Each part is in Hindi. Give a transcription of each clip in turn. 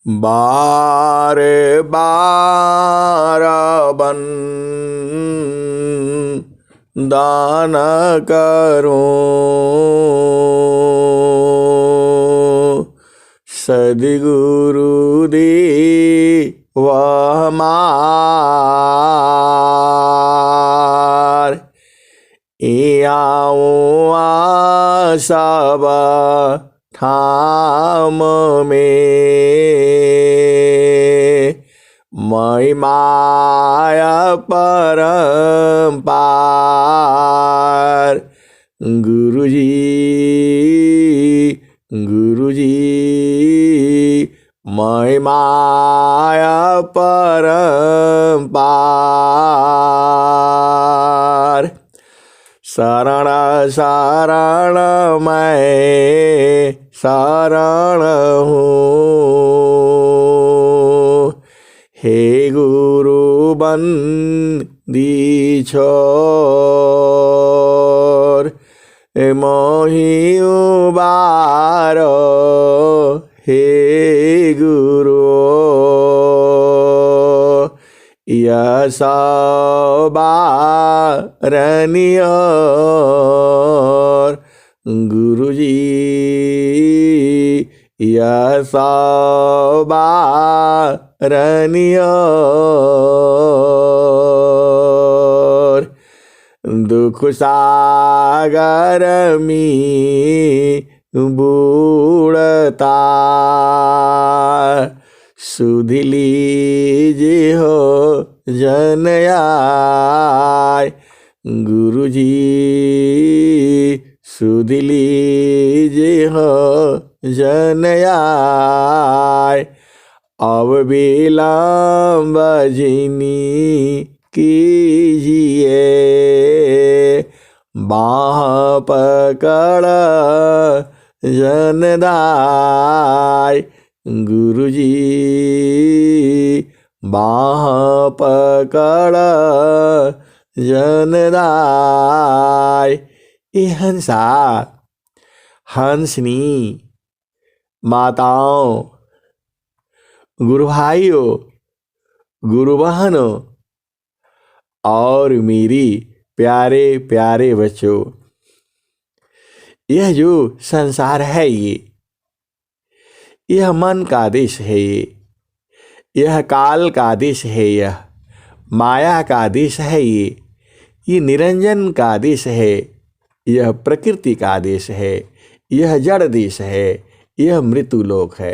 बार बार बन दान करो सद्गुरु दे वह मार आओ सब ठाम में मैं माया परम्पार गुरुजी मैं माया परम्पार शरण शरण मैं शरण हूँ हे गुरु बंदी छोर मोहि उबारो हे गुरु यशोबारनियर गुरुजी यशोबारनियर दुख सागर में बूढ़ता सुध लीजिए हो जनयाय गुरुजी सुध लीजिए हो जनयाय अब विलम्ब जिनी कीजिए बाह पकड़ जनदाय गुरुजी बाह पकड़ जनदाय ये हंसा हंसनी माताओं गुरु भाइयों गुरु बहनों और मेरी प्यारे प्यारे बच्चों यह जो संसार है यह मन का देश है यह काल का देश है यह माया का देश है ये निरंजन का देश है यह प्रकृति का देश है यह जड़ देश है यह मृत्यु लोक है।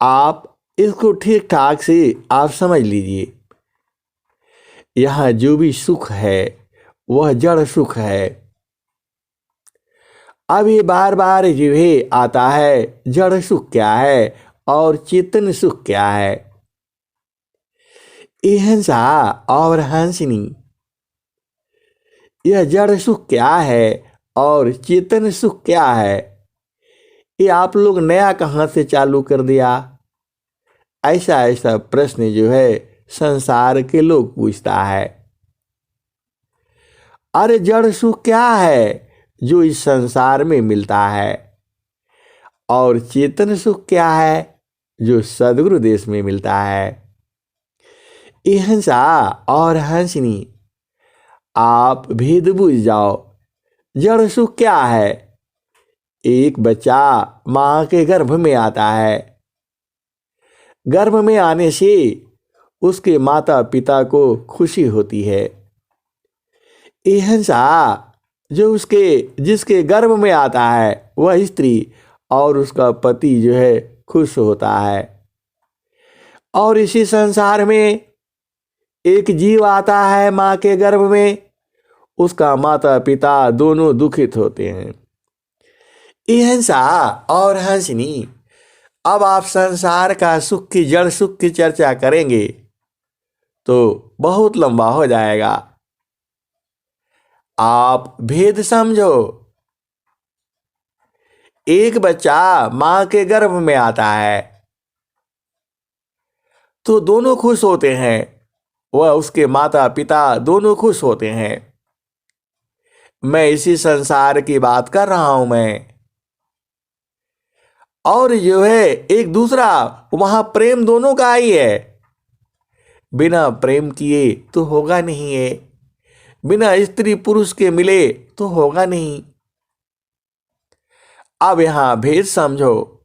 आप इसको ठीक ठाक से आप समझ लीजिए यहाँ जो भी सुख है वह जड़ सुख है। अब ये बार बार जिह्वे आता है जड़ सुख क्या है और चेतन सुख क्या है। ये हंसा और हंसनी यह जड़ सुख क्या है और चेतन सुख क्या है ये आप लोग नया कहाँ से चालू कर दिया। ऐसा ऐसा प्रश्न जो है संसार के लोग पूछता है। अरे जड़ सुख क्या है जो इस संसार में मिलता है और चेतन सुख क्या है जो सद्गुरु देश में मिलता है। ये हंसा और हंसनी आप भेद बुझ जाओ। जड़ सुख क्या है। एक बच्चा माँ के गर्भ में आता है। गर्भ में आने से उसके माता पिता को खुशी होती है। ये हंसा जो जिसके गर्भ में आता है वह स्त्री और उसका पति जो है खुश होता है। और इसी संसार में एक जीव आता है माँ के गर्भ में उसका माता पिता दोनों दुखित होते हैं। ये हंसा और हंसनी अब आप संसार का सुख की जड़ सुख की चर्चा करेंगे तो बहुत लंबा हो जाएगा। आप भेद समझो। एक बच्चा मां के गर्भ में आता है तो दोनों खुश होते हैं। वह उसके माता पिता दोनों खुश होते हैं। मैं इसी संसार की बात कर रहा हूं मैं। और जो है एक दूसरा, वहां प्रेम दोनों का ही है। बिना प्रेम किए तो होगा नहीं है, बिना स्त्री पुरुष के मिले तो होगा नहीं। अब यहां भेद समझो।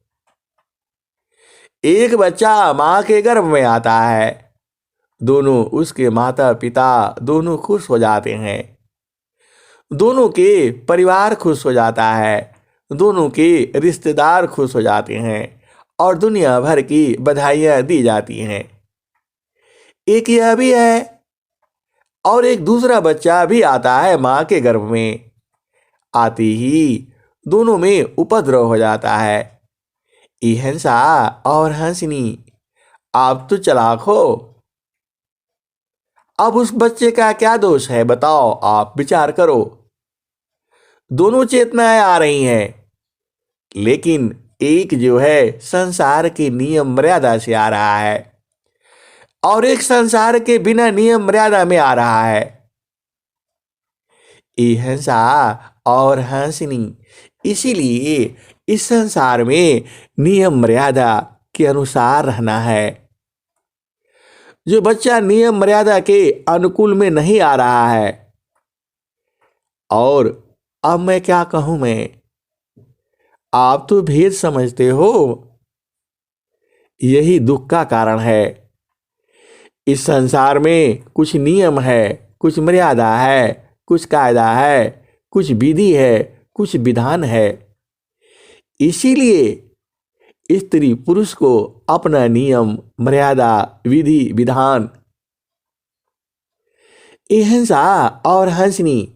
एक बच्चा मां के गर्भ में आता है, दोनों उसके माता पिता दोनों खुश हो जाते हैं, दोनों के परिवार खुश हो जाता है, दोनों के रिश्तेदार खुश हो जाते हैं और दुनिया भर की बधाइयां दी जाती हैं। एक यह भी है, और एक दूसरा बच्चा भी आता है मां के गर्भ में। आते ही दोनों में उपद्रव हो जाता है। हिंसा और हंसनी, आप तो चालाक हो। अब उस बच्चे का क्या दोष है बताओ, आप विचार करो। दोनों चेतनाएं आ रही हैं, लेकिन एक जो है संसार के नियम मर्यादा से आ रहा है और एक संसार के बिना नियम मर्यादा में आ रहा है। हिंसा और हंसनी, इसीलिए इस संसार में नियम मर्यादा के अनुसार रहना है। जो बच्चा नियम मर्यादा के अनुकूल में नहीं आ रहा है, और अब मैं क्या कहूं, आप तो भेद समझते हो, यही दुख का कारण है। इस संसार में कुछ नियम है, कुछ मर्यादा है, कुछ कायदा है, कुछ विधि है, कुछ विधान है। इसीलिए स्त्री पुरुष को अपना नियम मर्यादा विधि विधान, हिंसा और हंसनी,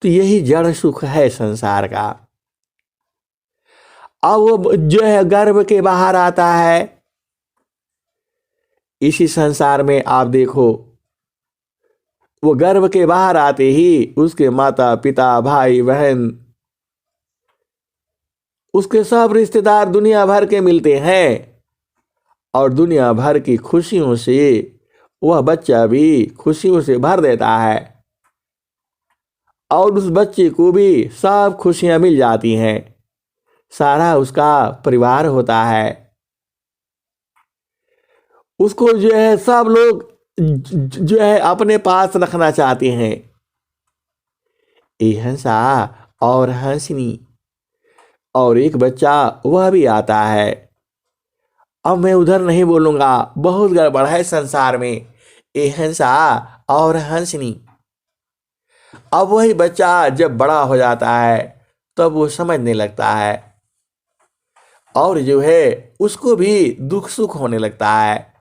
तो यही जड़ सुख है संसार का। अब वो जो है गर्भ के बाहर आता है, इसी संसार में आप देखो, वो गर्भ के बाहर आते ही उसके माता पिता भाई बहन, उसके सब रिश्तेदार दुनिया भर के मिलते हैं और दुनिया भर की खुशियों से वह बच्चा भी खुशियों से भर देता है और उस बच्चे को भी सब खुशियां मिल जाती हैं। सारा उसका परिवार होता है, उसको जो है सब लोग जो है अपने पास रखना चाहते हैं। हिंसा और हंसनी, और एक बच्चा वह भी आता है। अब मैं उधर नहीं बोलूंगा, बहुत गड़बड़ है संसार में। हिंसा और हंसनी, अब वही बच्चा जब बड़ा हो जाता है तब वो समझने लगता है और जो है उसको भी दुख सुख होने लगता है।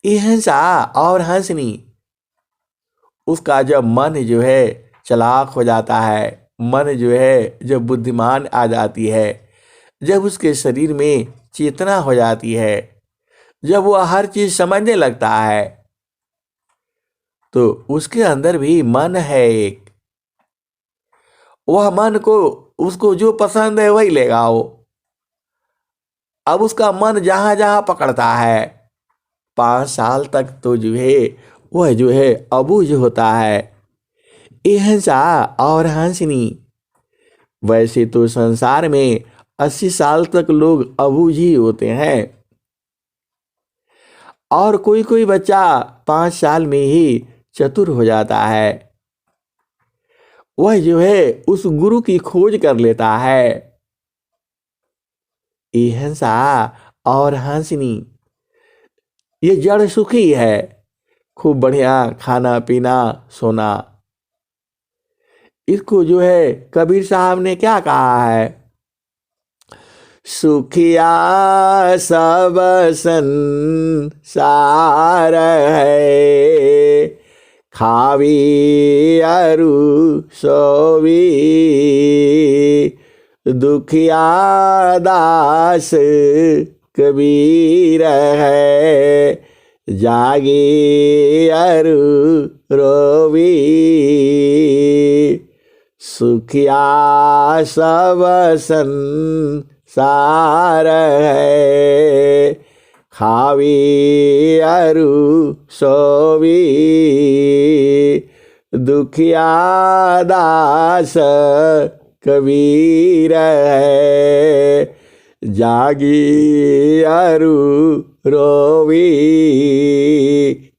हिंसा और हंसनी, उसका जब मन जो है चालाक हो जाता है, मन जो है जब बुद्धिमान आ जाती है, जब उसके शरीर में चेतना हो जाती है, जब वह हर चीज समझने लगता है, तो उसके अंदर भी मन है एक। वह मन को, उसको जो पसंद है वही लेगा वो। अब उसका मन जहां जहां पकड़ता है, 5 साल तक तो जो है वह जो है अबूझ होता है। हिंसा और हंसनी, वैसे तो संसार में 80 साल तक लोग अबूझ ही होते हैं और कोई कोई बच्चा 5 साल में ही चतुर हो जाता है। वह जो है उस गुरु की खोज कर लेता है। हिंसा और हंसनी, ये जड़ सुखी है, खूब बढ़िया खाना पीना सोना। इसको जो है कबीर साहब ने क्या कहा है, सुखिया सब संसार है, खावी अरु सोवी, दुखिया दास कबीर है, जागे अरु रोवी। सुखिया सब संसार है, खावी अरु सोवी, दुखिया दास कबीर है, जागी अरु रोवी।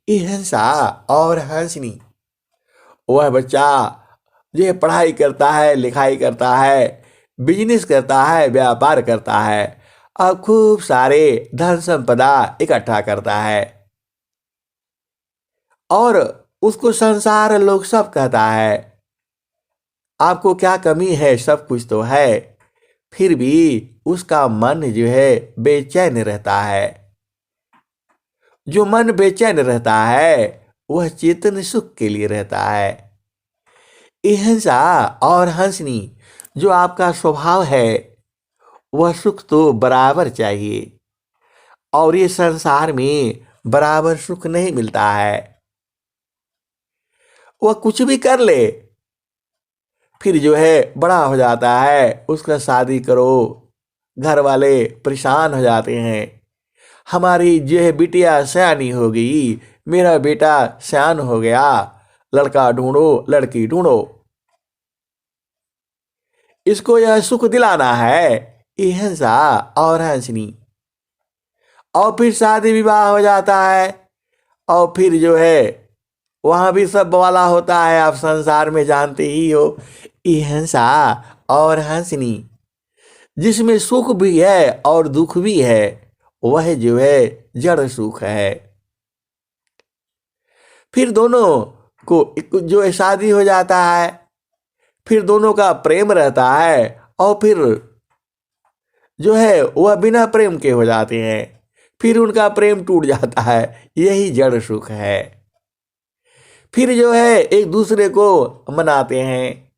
हंसा और हंसनी, वह बच्चा जो पढ़ाई करता है, लिखाई करता है, बिजनेस करता है, व्यापार करता है और खूब सारे धन संपदा इकट्ठा करता है और उसको संसार लोग सब कहता है आपको क्या कमी है, सब कुछ तो है, फिर भी उसका मन जो है बेचैन रहता है। जो मन बेचैन रहता है वह चेतन सुख के लिए रहता है। हिंसा और हंसनी जो आपका स्वभाव है वह सुख तो बराबर चाहिए और ये संसार में बराबर सुख नहीं मिलता है। वह कुछ भी कर ले फिर जो है बड़ा हो जाता है, उसका शादी करो, घर वाले परेशान हो जाते हैं, हमारी जो है बिटिया सयानी हो गई, मेरा बेटा सयान हो गया, लड़का ढूंढो लड़की ढूंढो। इसको यह सुख दिलाना है, ये हिंसा और हंसनी। और फिर शादी विवाह हो जाता है और फिर जो है वहां भी सब वाला होता है, आप संसार में जानते ही हो। ये हिंसा और हंसनी जिसमें सुख भी है और दुख भी है, वह जो है जड़ सुख है। फिर दोनों को जो है शादी हो जाता है, फिर दोनों का प्रेम रहता है और फिर जो है वह बिना प्रेम के हो जाते हैं, फिर उनका प्रेम टूट जाता है, यही जड़ सुख है। फिर जो है एक दूसरे को मनाते हैं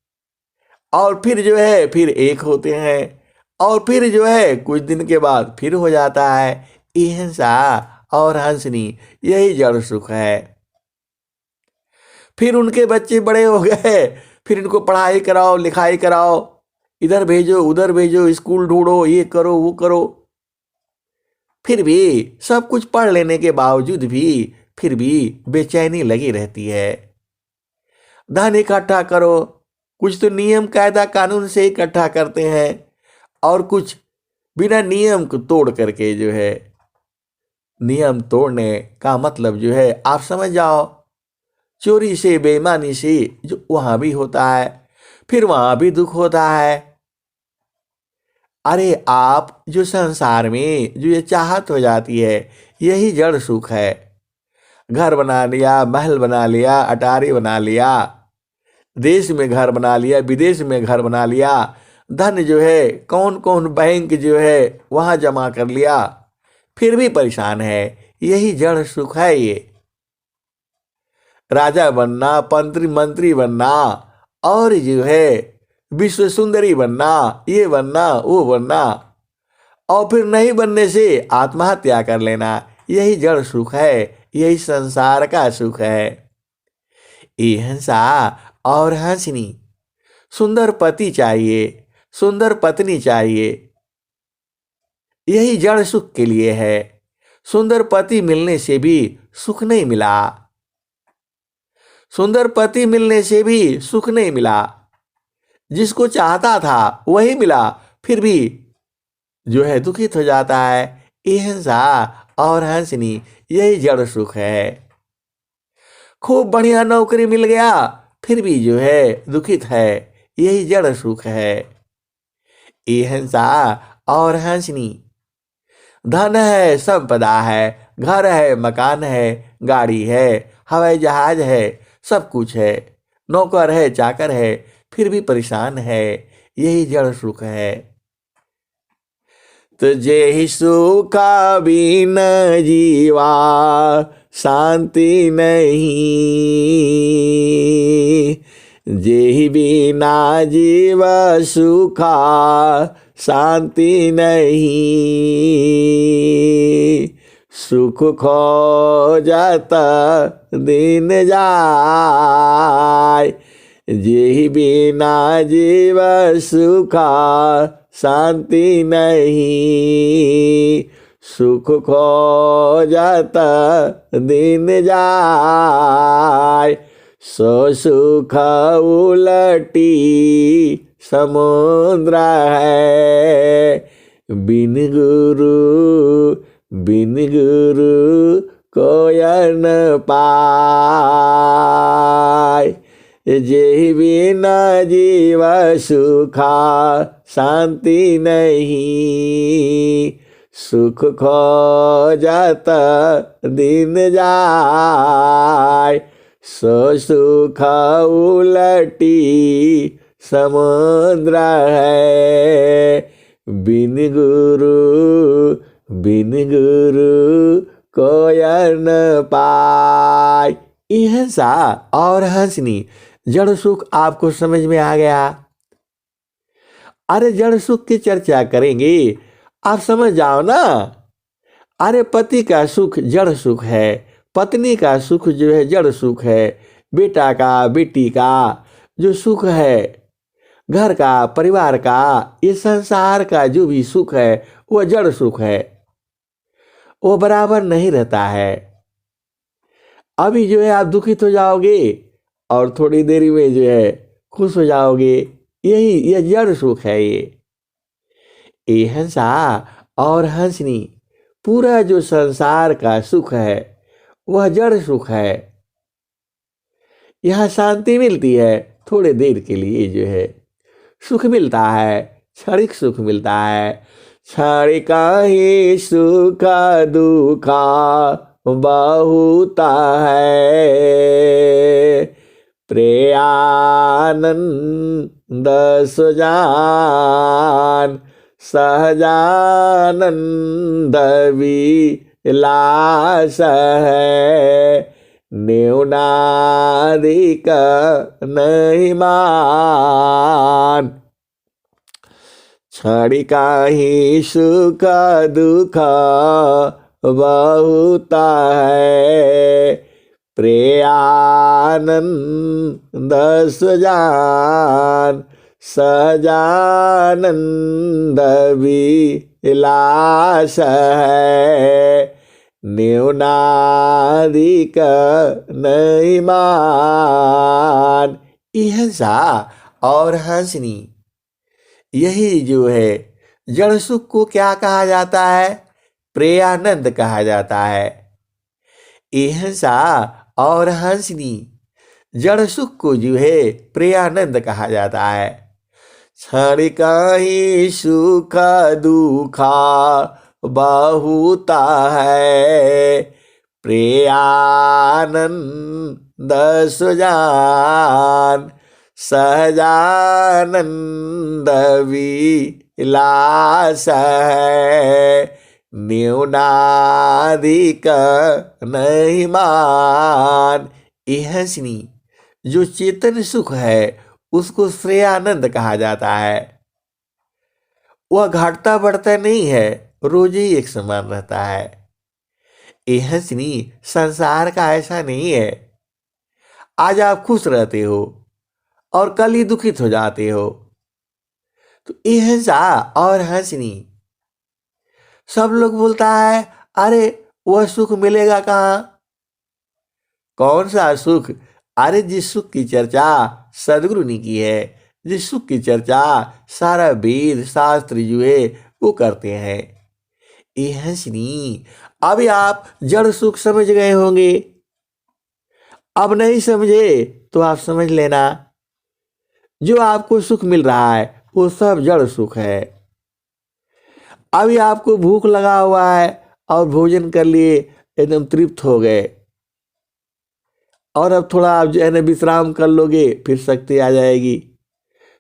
और फिर जो है फिर एक होते हैं और फिर जो है कुछ दिन के बाद फिर हो जाता है। हिंसा और हंसनी यही जड़ सुख है। फिर उनके बच्चे बड़े हो गए, फिर इनको पढ़ाई कराओ, लिखाई कराओ, इधर भेजो उधर भेजो, स्कूल ढूंढो, ये करो वो करो, फिर भी सब कुछ पढ़ लेने के बावजूद भी फिर भी बेचैनी लगी रहती है। धन इकट्ठा करो, कुछ तो नियम कायदा कानून से इकट्ठा करते हैं और कुछ बिना नियम को तोड़ करके जो है, नियम तोड़ने का मतलब जो है आप समझ जाओ, चोरी से बेईमानी से जो वहां भी होता है, फिर वहां भी दुख होता है। अरे आप जो संसार में जो ये चाहत हो जाती है, यही जड़ सुख है। घर बना लिया, महल बना लिया, अटारी बना लिया, देश में घर बना लिया, विदेश में घर बना लिया, धन जो है कौन कौन बैंक जो है वहां जमा कर लिया, फिर भी परेशान है, यही जड़ सुख है। ये राजा बनना, मंत्री बनना और जो है विश्व सुंदरी बनना, ये बनना वो बनना और फिर नहीं बनने से आत्महत्या कर लेना, यही जड़ सुख है, यही संसार का सुख है। ये हिंसा और हंसनी, सुंदर पति चाहिए, सुंदर पत्नी चाहिए, यही जड़ सुख के लिए है। सुंदर पति मिलने से भी सुख नहीं मिला, सुंदर पति मिलने से भी सुख नहीं मिला, जिसको चाहता था वही मिला, फिर भी जो है दुखित हो जाता है। ये हिंसा और हंसनी यही जड़ सुख है। खूब बढ़िया नौकरी मिल गया, फिर भी जो है दुखित है, यही जड़ सुख है। ये हिंसा और हंसनी, धन है, संपदा है, घर है, मकान है, गाड़ी है, हवाई जहाज है, सब कुछ है, नौकर है, चाकर है, फिर भी परेशान है, यही जड़ सुख है। तुझे ही सुखा बिन जीवा शांति नहीं, जेहि बिना जीव सुखा शांति नहीं, सुख खोजत दिन जाय, जेहि बिना जीव सुखा शांति नहीं, सुख खोजत दिन जाय, सो सुख उलटी समुद्र है। बिन गुरु कोय न पाय। जेहि बिना जीव सुखा शांति नहीं। सुख खोजत दिन जाय। सो सुख उलटी समुद्र है। बिन गुरु कोय न पाय। हिंसा और हंसनी जड़ सुख आपको समझ में आ गया। अरे जड़ सुख की चर्चा करेंगे, आप समझ जाओ ना। अरे पति का सुख जड़ सुख है, पत्नी का सुख जो है जड़ सुख है, बेटा का बेटी का जो सुख है, घर का परिवार का, ये संसार का जो भी सुख है वो जड़ सुख है, वो बराबर नहीं रहता है। अभी जो है आप दुखित हो जाओगे और थोड़ी देरी में जो है खुश हो जाओगे, ये जड़ सुख है। ये हंसा और हंसनी पूरा जो संसार का सुख है वह जड़ सुख है। यहाँ शांति मिलती है थोड़े देर के लिए, जो है सुख मिलता है, क्षणिक सुख मिलता है। क्षणिक ही सुख दुखा बहुत है। प्रेयानंद सुजान सहजानंद विलास है। न्यूनाधिक नहीं मान। क्षणिक ही सुख दुख बहुत है। प्रेयानंद सुजान सजानंद विलास है। न्यूनाधिक नहीं मान। हिंसा और हंसनी यही जो है जड़ सुख को क्या कहा जाता है? प्रेयानंद कहा जाता है। हिंसा और हंसनी जड़ सुख को जो है प्रेयानंद कहा जाता है। क्षणिक ही सुख दुखा बहुत है। प्रेयानंद सुजान सहजानंद विलास है। न्यूनाधिक नहीं मान। हंसनी जो चेतन सुख है उसको श्रेयानंद कहा जाता है। वह घटता बढ़ता नहीं है, रोज ही एक समान रहता है। हंसनी संसार का ऐसा नहीं है, आज आप खुश रहते हो और कल ही दुखित हो जाते हो। तो हंसा और हंसनी सब लोग बोलता है, अरे वह सुख मिलेगा कहाँ? कौन सा सुख? अरे जिस सुख की चर्चा सदगुरु ने की है, जिस सुख की चर्चा सारा वेद शास्त्र जो है वो करते हैं। ये हंसनी अभी आप जड़ सुख समझ गए होंगे, अब नहीं समझे तो आप समझ लेना, जो आपको सुख मिल रहा है वो सब जड़ सुख है। अभी आपको भूख लगा हुआ है और भोजन कर लिए, एकदम तृप्त हो गए, और अब थोड़ा आप जो है ना विश्राम कर लोगे, फिर शक्ति आ जाएगी।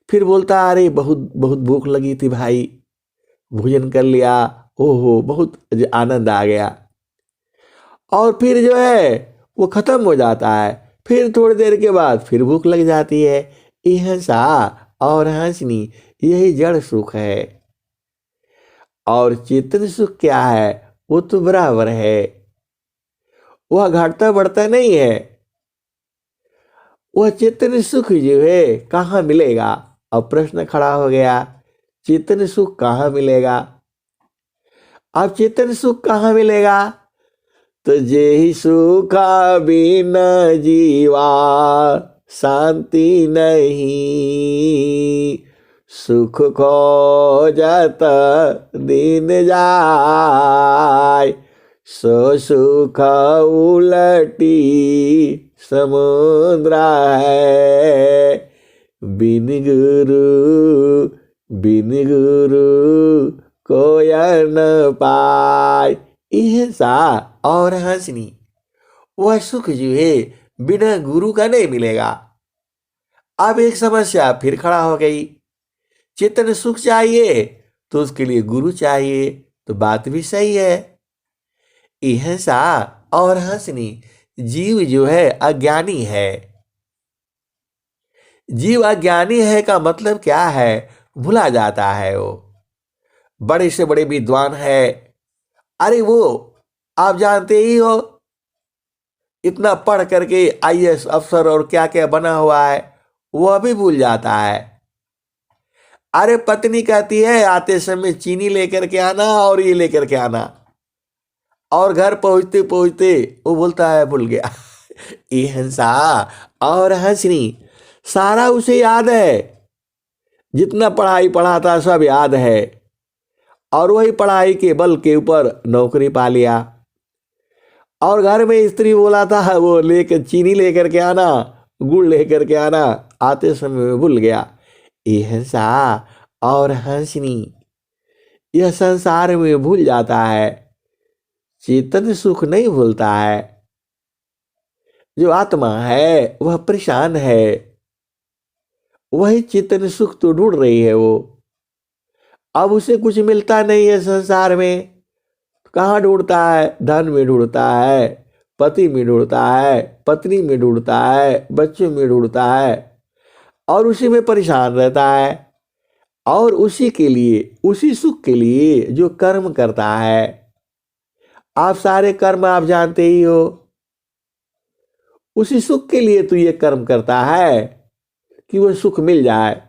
फिर बोलता अरे बहुत बहुत भूख लगी थी भाई, भोजन कर लिया, ओहो बहुत आनंद आ गया, और फिर जो है वो खत्म हो जाता है। फिर थोड़ी देर के बाद फिर भूख लग जाती है। हंसा और हंसनी यही जड़ सुख है। और चेतन सुख क्या है? वो तो बराबर है, वह घटता बढ़ता नहीं है। वह चेतन सुख जो है कहाँ मिलेगा? अब प्रश्न खड़ा हो गया, चेतन सुख कहाँ मिलेगा? अब चेतन सुख कहाँ मिलेगा? तो जेहि सुख बिन जीवा शांति नहीं। सुख खोजत दिन जाय, सो सुख उलटी समुद्र है, बिन गुरु कोय न पाय। हिंसा और हंसनी, वह सुख जो है बिना गुरु का नहीं मिलेगा। अब एक समस्या फिर खड़ा हो गई, चेतन सुख चाहिए तो उसके लिए गुरु चाहिए, तो बात भी सही है। हिंसा और हंसनी, जीव जो है अज्ञानी है। जीव अज्ञानी है का मतलब क्या है? भुला जाता है वो। बड़े से बड़े विद्वान है, अरे वो आप जानते ही हो, इतना पढ़ करके आईएएस अफसर और क्या क्या बना हुआ है, वह भी भूल जाता है। अरे पत्नी कहती है आते समय चीनी लेकर के आना और ये लेकर के आना, और घर पहुंचते पहुंचते वो बोलता है भूल गया। ये हिंसा और हंसनी, सारा उसे याद है, जितना पढ़ाई पढ़ा था सब याद है, और वही पढ़ाई के बल के ऊपर नौकरी पा लिया। और घर में स्त्री बोला था वो लेकर चीनी लेकर के आना, गुड़ लेकर के आना, आते समय भूल गया। ये हिंसा और हंसनी, यह संसार में भूल जाता है, चेतन सुख नहीं भूलता है। जो आत्मा है वह परेशान है, वही चेतन सुख तो ढूंढ रही है वो। अब उसे कुछ मिलता नहीं है संसार में, कहाँ ढूंढता है? धन में ढूंढता है, पति में ढूंढता है, पत्नी में ढूंढता है, बच्चों में ढूंढता है, और उसी में परेशान रहता है। और उसी के लिए, उसी सुख के लिए जो कर्म करता है, आप सारे कर्म आप जानते ही हो, उसी सुख के लिए तो ये कर्म करता है कि वो सुख मिल जाए।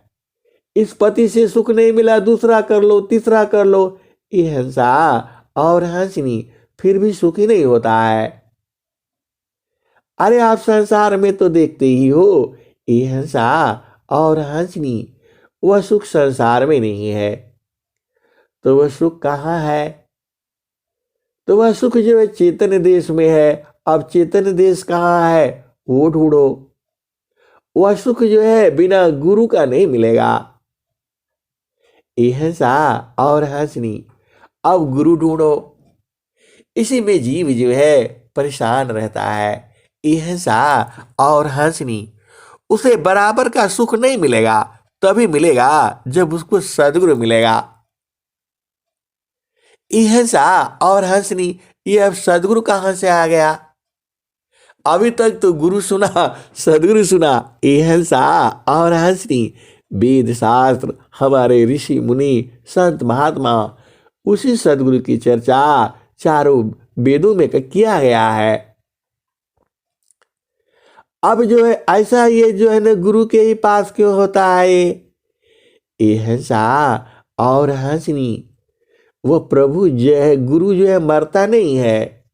इस पति से सुख नहीं मिला, दूसरा कर लो, तीसरा कर लो। ये हिंसा और हंसनी, फिर भी सुखी नहीं होता है। अरे आप संसार में तो देखते ही हो, ये हिंसा और हंसनी, वह सुख संसार में नहीं है, तो वह सुख कहाँ है? तो वह सुख जो है चेतन देश में है। अब चेतन देश कहाँ है, वो ढूंढो। वह सुख जो है बिना गुरु का नहीं मिलेगा। ये हिंसा और हंसनी, अब गुरु ढूंढो। इसी में जीव जो है परेशान रहता है। ये हिंसा और हंसनी, उसे बराबर का सुख नहीं मिलेगा, तभी मिलेगा जब उसको सद्गुरु मिलेगा। ये हिंसा और हंसनी, ये अब सद्गुरु कहां से आ गया? अभी तक तो गुरु सुना, सद्गुरु सुना। ये हिंसा और हंसनी, वेद शास्त्र, हमारे ऋषि मुनि संत महात्मा, उसी सद्गुरु की चर्चा चारों वेदों में किया गया है। अब जो है ऐसा ये जो है ना गुरु के ही पास क्यों होता है? ये हिंसा और हंसनी, वो प्रभु जो है गुरु जो है मरता नहीं है।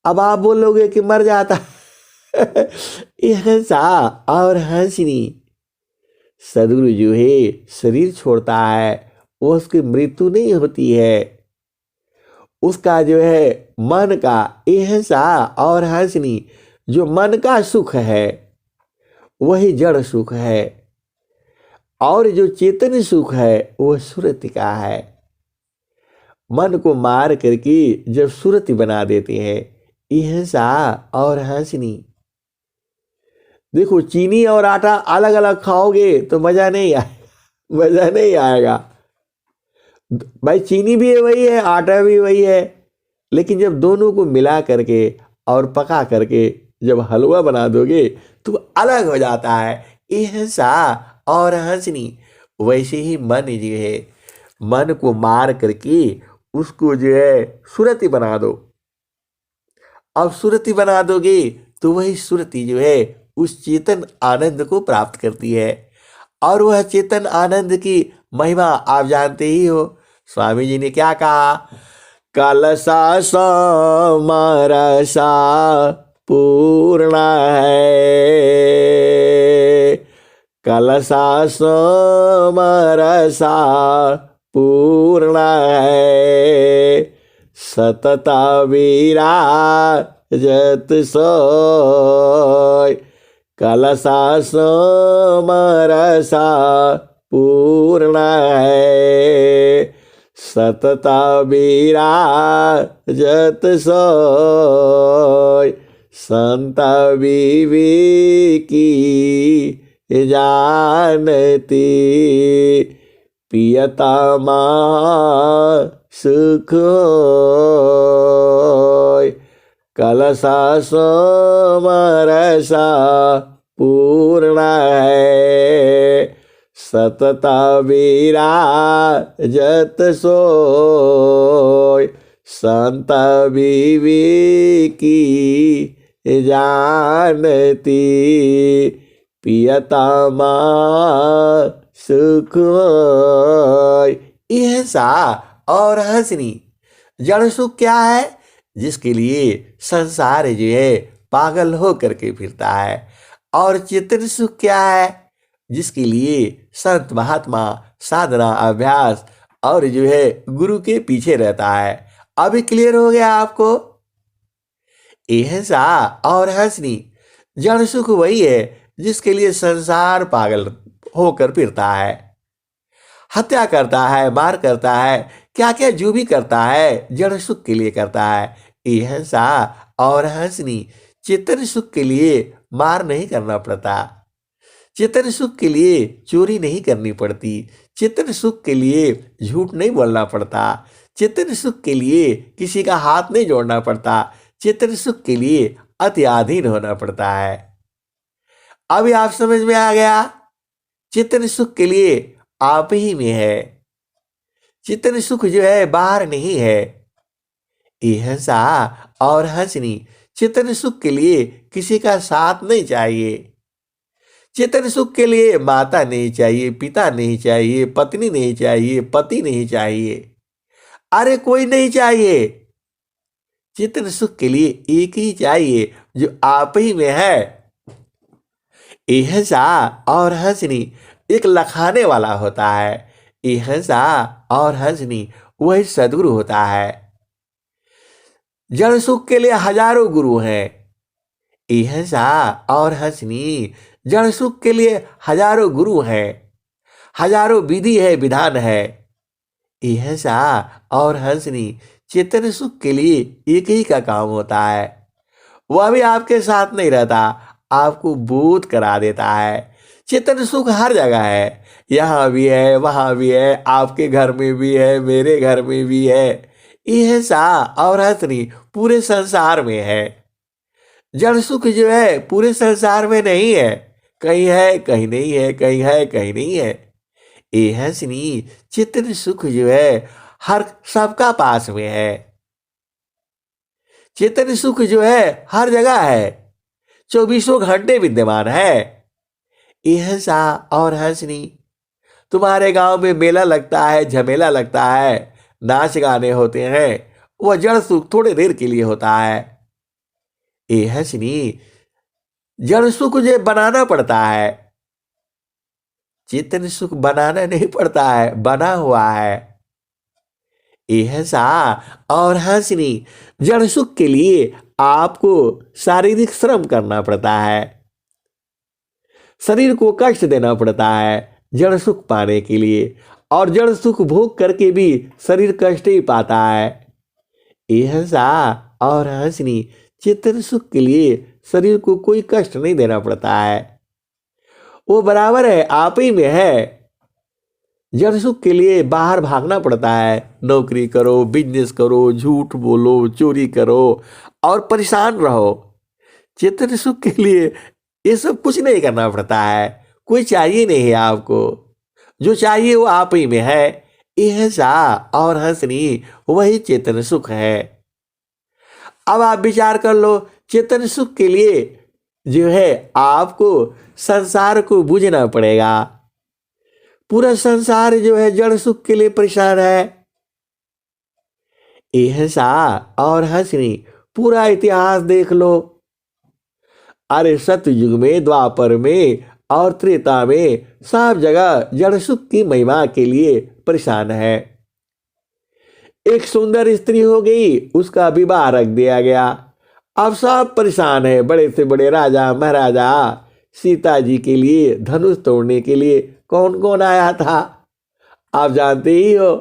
अब आप बोलोगे कि मर जाता। ये हिंसा और हंसनी, सद्गुरु जो है शरीर छोड़ता है, वो उसकी मृत्यु नहीं होती है। उसका जो है मन का, ये हिंसा और हंसनी, जो मन का सुख है वही जड़ सुख है, और जो चेतन सुख है वो सुरति का है। मन को मार करके जब सुरति बना देते हैं, हिंसा और हंसनी। देखो चीनी और आटा अलग अलग खाओगे तो मजा नहीं आएगा, मजा नहीं आएगा भाई। चीनी भी वही है, आटा भी वही है, लेकिन जब दोनों को मिला करके और पका करके जब हलवा बना दोगे तो अलग हो जाता है। ये हिंसा और हंसनी, वैसे ही मन जो है, मन को मार करके उसको जो है सुरति बना दो। अब सुरति बना दोगे तो वही सुरति जो है उस चेतन आनंद को प्राप्त करती है। और वह चेतन आनंद की महिमा आप जानते ही हो। स्वामी जी ने क्या कहा? कलसा समरसा पूर्ण है, कलसा समरसा पूर्ण है, सतता विराजत सोय। कलसा समरसा पूर्ण है, सतता विराजत सोय। संत विवेकी जानती, पियता सुख होय। कलसा समरसा पूर्ण है, सतता विराजत सोय। संत विवेकी जानती, पियता सुख होय। यह सा और हंसनी। जड़ सुख क्या है? जिसके लिए संसार जो है पागल होकर के फिरता है। और चेतन सुख क्या है? जिसके लिए संत महात्मा साधना अभ्यास और जो है गुरु के पीछे रहता है। अभी क्लियर हो गया आपको? यह सा और हंसनी। जड़ सुख वही है जिसके लिए संसार पागल होकर फिरता है, हत्या करता है, मार करता है, क्या क्या जो भी करता है जड़ सुख के लिए करता है। यह सा और हंसनी। चेतन सुख के लिए मार नहीं करना पड़ता, चेतन सुख के लिए चोरी नहीं करनी पड़ती, चेतन सुख के लिए झूठ नहीं बोलना पड़ता, चेतन सुख के लिए किसी का हाथ नहीं जोड़ना पड़ता, चेतन सुख के लिए अत्याधीन होना पड़ता है। अभी आप समझ में आ गया? चेतन सुख के लिए आप ही में है, चेतन सुख जो है बाहर नहीं है। यह सा और हंसनी। चेतन सुख के लिए किसी का साथ नहीं चाहिए, चेतन सुख के लिए माता नहीं चाहिए, पिता नहीं चाहिए, पत्नी नहीं चाहिए, पति नहीं चाहिए, अरे कोई नहीं चाहिए। चेतन सुख के लिए एक ही चाहिए जो आप ही में है। यह सा और हंसनी एक लखाने वाला होता है। यह सा और हंसनी वही सदगुरु होता है। जड़ सुख के लिए हजारों गुरु हैं। यह सा और हंसनी। जड़ सुख के लिए हजारों गुरु हैं, हजारों विधि है, विधान है। यह सा और हंसनी। चेतन सुख के लिए एक ही का काम होता है। वह भी आपके साथ नहीं रहता, आपको बोध करा देता है। चेतन सुख हर जगह है, यहाँ भी है, वहां भी है, आपके घर में भी है, मेरे घर में भी है। यह सा और हंसनी पूरे संसार में है। जड़ सुख जो है पूरे संसार में नहीं है, कहीं है कहीं नहीं है, कहीं है कहीं नहीं है। ये हंसनी चेतन सुख जो है हर सबका पास में है। चेतन सुख जो है हर जगह है, 24 घंटे विद्यमान है। यह सा और हंसनी। तुम्हारे गांव में मेला लगता है, झमेला लगता है, नाच गाने होते हैं, वह जड़ सुख थोड़ी देर के लिए होता है। ये हंसनी। जड़ सुख जो बनाना पड़ता है, चेतन सुख बनाना नहीं पड़ता है, बना हुआ है। यह सा और हंसनी। जड़ सुख के लिए आपको शारीरिक श्रम करना पड़ता है, शरीर को कष्ट देना पड़ता है जड़ सुख पाने के लिए, और जड़ सुख भोग करके भी शरीर कष्ट ही पाता है। यह सा और हंसनी। चेतन सुख के लिए शरीर को कोई कष्ट नहीं देना पड़ता है, वो बराबर है, आप ही में है। जड़ सुख के लिए बाहर भागना पड़ता है, नौकरी करो, बिजनेस करो, झूठ बोलो, चोरी करो और परेशान रहो। चेतन सुख के लिए ये सब कुछ नहीं करना पड़ता है, कोई चाहिए नहीं है आपको, जो चाहिए वो आप ही में है। यह सा और हंसनी वही चेतन सुख है। अब आप विचार कर लो, चेतन सुख के लिए जो है आपको संसार को बूझना पड़ेगा। पूरा संसार जो है जड़ सुख के लिए परेशान है। यह सा और हंसनी। पूरा इतिहास देख लो, अरे सतयुग में, द्वापर में और त्रेता में सब जगह जड़ सुख की महिमा के लिए परेशान है। एक सुंदर स्त्री हो गई, उसका विवाह रख दिया गया। अब सब परेशान है। बड़े से बड़े राजा महाराजा सीता जी के लिए धनुष तोड़ने के लिए कौन कौन आया था, आप जानते ही हो।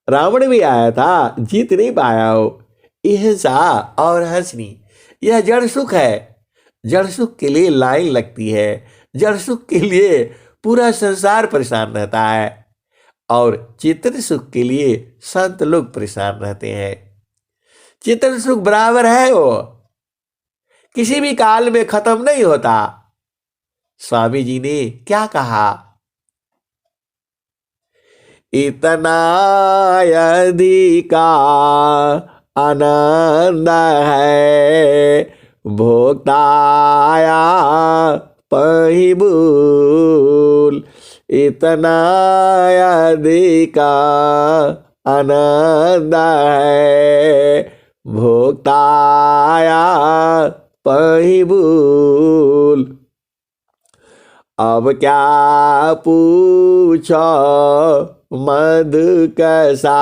रावण भी आया था, जीत नहीं पाया हो। हिंसा और हंसनी, यह जड़ सुख है। जड़ सुख के लिए लाइन लगती है। जड़ सुख के लिए पूरा संसार परेशान रहता है और चेतन सुख के लिए संत लोग परेशान रहते हैं। चेतन सुख बराबर है, वो किसी भी काल में खत्म नहीं होता। स्वामी जी ने क्या कहा, इतना यदि का आनंद है भोक्ताया पही भूल। इतना यदि का आनंद है भोक्ताया पही भूल। अब क्या पूछो मधु कसा,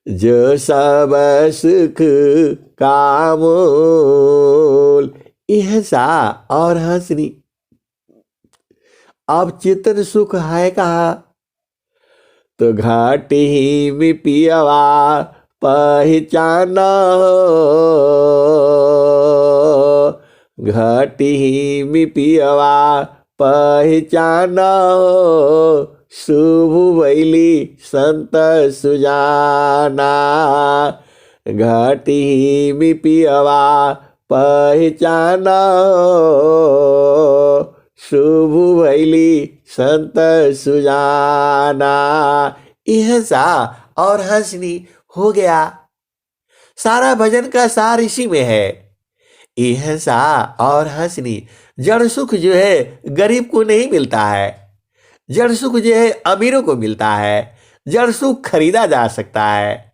जो सब सुख का मूल। हिंसा और हंसनी, अब चेतन सुख है कहा, तो घाटी में पियवा पहचाना हो। घाटी में पियवा पहचाना हो, शुभ वैली संत सुजाना। घाटी में पियवा पहचाना हो, शुभ वैली संत सुजाना। हिंसा और हंसनी हो गया। सारा भजन का सार इसी में है। हिंसा और हंसनी। जड़ सुख जो है गरीब को नहीं मिलता है, जड़ सुख जो है अमीरों को मिलता है। जड़ सुख खरीदा जा सकता है।